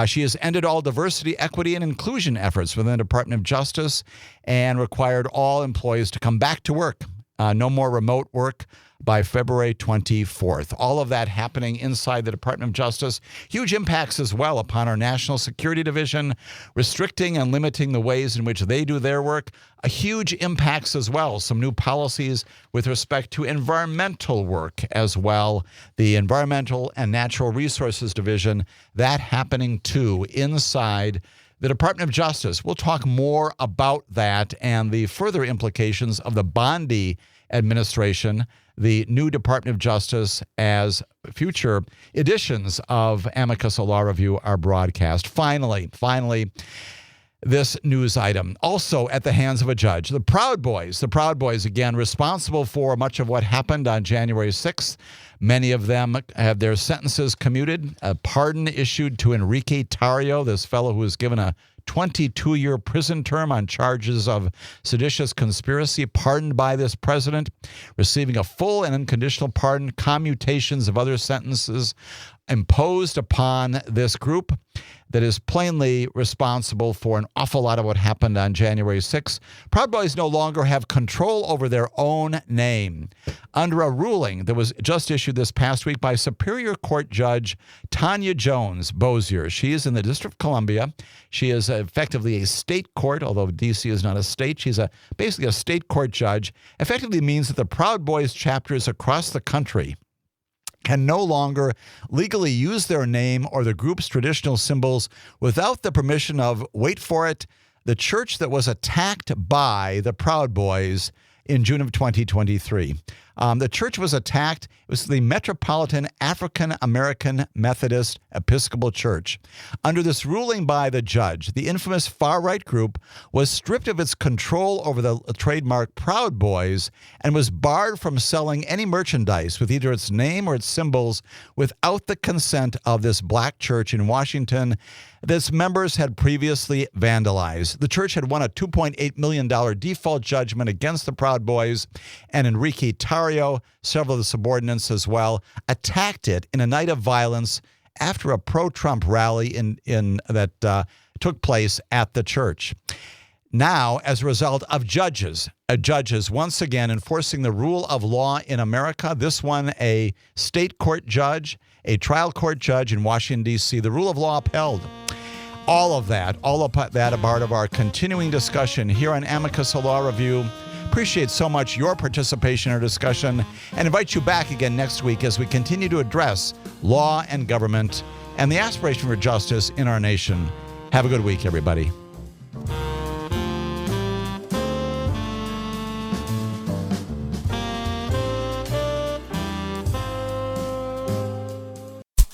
[SPEAKER 3] She has ended all diversity, equity, and inclusion efforts within the Department of Justice and required all employees to come back to work no more remote work by February 24th. All of that happening inside the Department of Justice. Huge impacts as well upon our National Security Division, restricting and limiting the ways in which they do their work. A huge impacts as well. Some new policies with respect to environmental work as well. The Environmental and Natural Resources Division, that happening too inside the Department of Justice. We'll talk more about that and the further implications of the Bondi administration, the new Department of Justice, as future editions of Amicus, a Law Review are broadcast. Finally, this news item, also at the hands of a judge. The Proud Boys, again, responsible for much of what happened on January 6th. Many of them have their sentences commuted. A pardon issued to Enrique Tarrio, this fellow who was given a 22-year prison term on charges of seditious conspiracy, pardoned by this president, receiving a full and unconditional pardon, commutations of other sentences imposed upon this group that is plainly responsible for an awful lot of what happened on January 6th. Proud Boys no longer have control over their own name. Under a ruling that was just issued this past week by Superior Court Judge Tanya Jones Bozier. She is in the District of Columbia. She is effectively a state court, although D.C. is not a state. She's basically a state court judge. Effectively means that the Proud Boys chapters across the country can no longer legally use their name or the group's traditional symbols without the permission of, wait for it, the church that was attacked by the Proud Boys in June of 2023. The church was attacked. It was the Metropolitan African American Methodist Episcopal Church. Under this ruling by the judge, the infamous far-right group was stripped of its control over the trademark Proud Boys and was barred from selling any merchandise with either its name or its symbols without the consent of this black church in Washington that its members had previously vandalized. The church had won a $2.8 million default judgment against the Proud Boys, and Enrique Tarrio, several of the subordinates as well, attacked it in a night of violence after a pro-Trump rally that took place at the church. Now, as a result of judges once again enforcing the rule of law in America, this one a state court judge, a trial court judge in Washington, D.C., the rule of law upheld. All of that a part of our continuing discussion here on Amicus, a Law Review. Appreciate so much your participation in our discussion and invite you back again next week as we continue to address law and government and the aspiration for justice in our nation. Have a good week, everybody.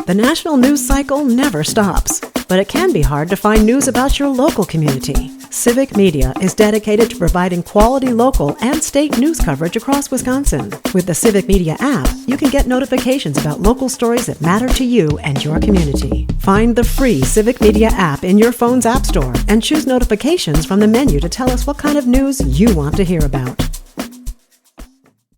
[SPEAKER 1] The national news cycle never stops, but it can be hard to find news about your local community. Civic Media is dedicated to providing quality local and state news coverage across Wisconsin. With the Civic Media app, you can get notifications about local stories that matter to you and your community. Find the free Civic Media app in your phone's app store and choose notifications from the menu to tell us what kind of news you want to hear about.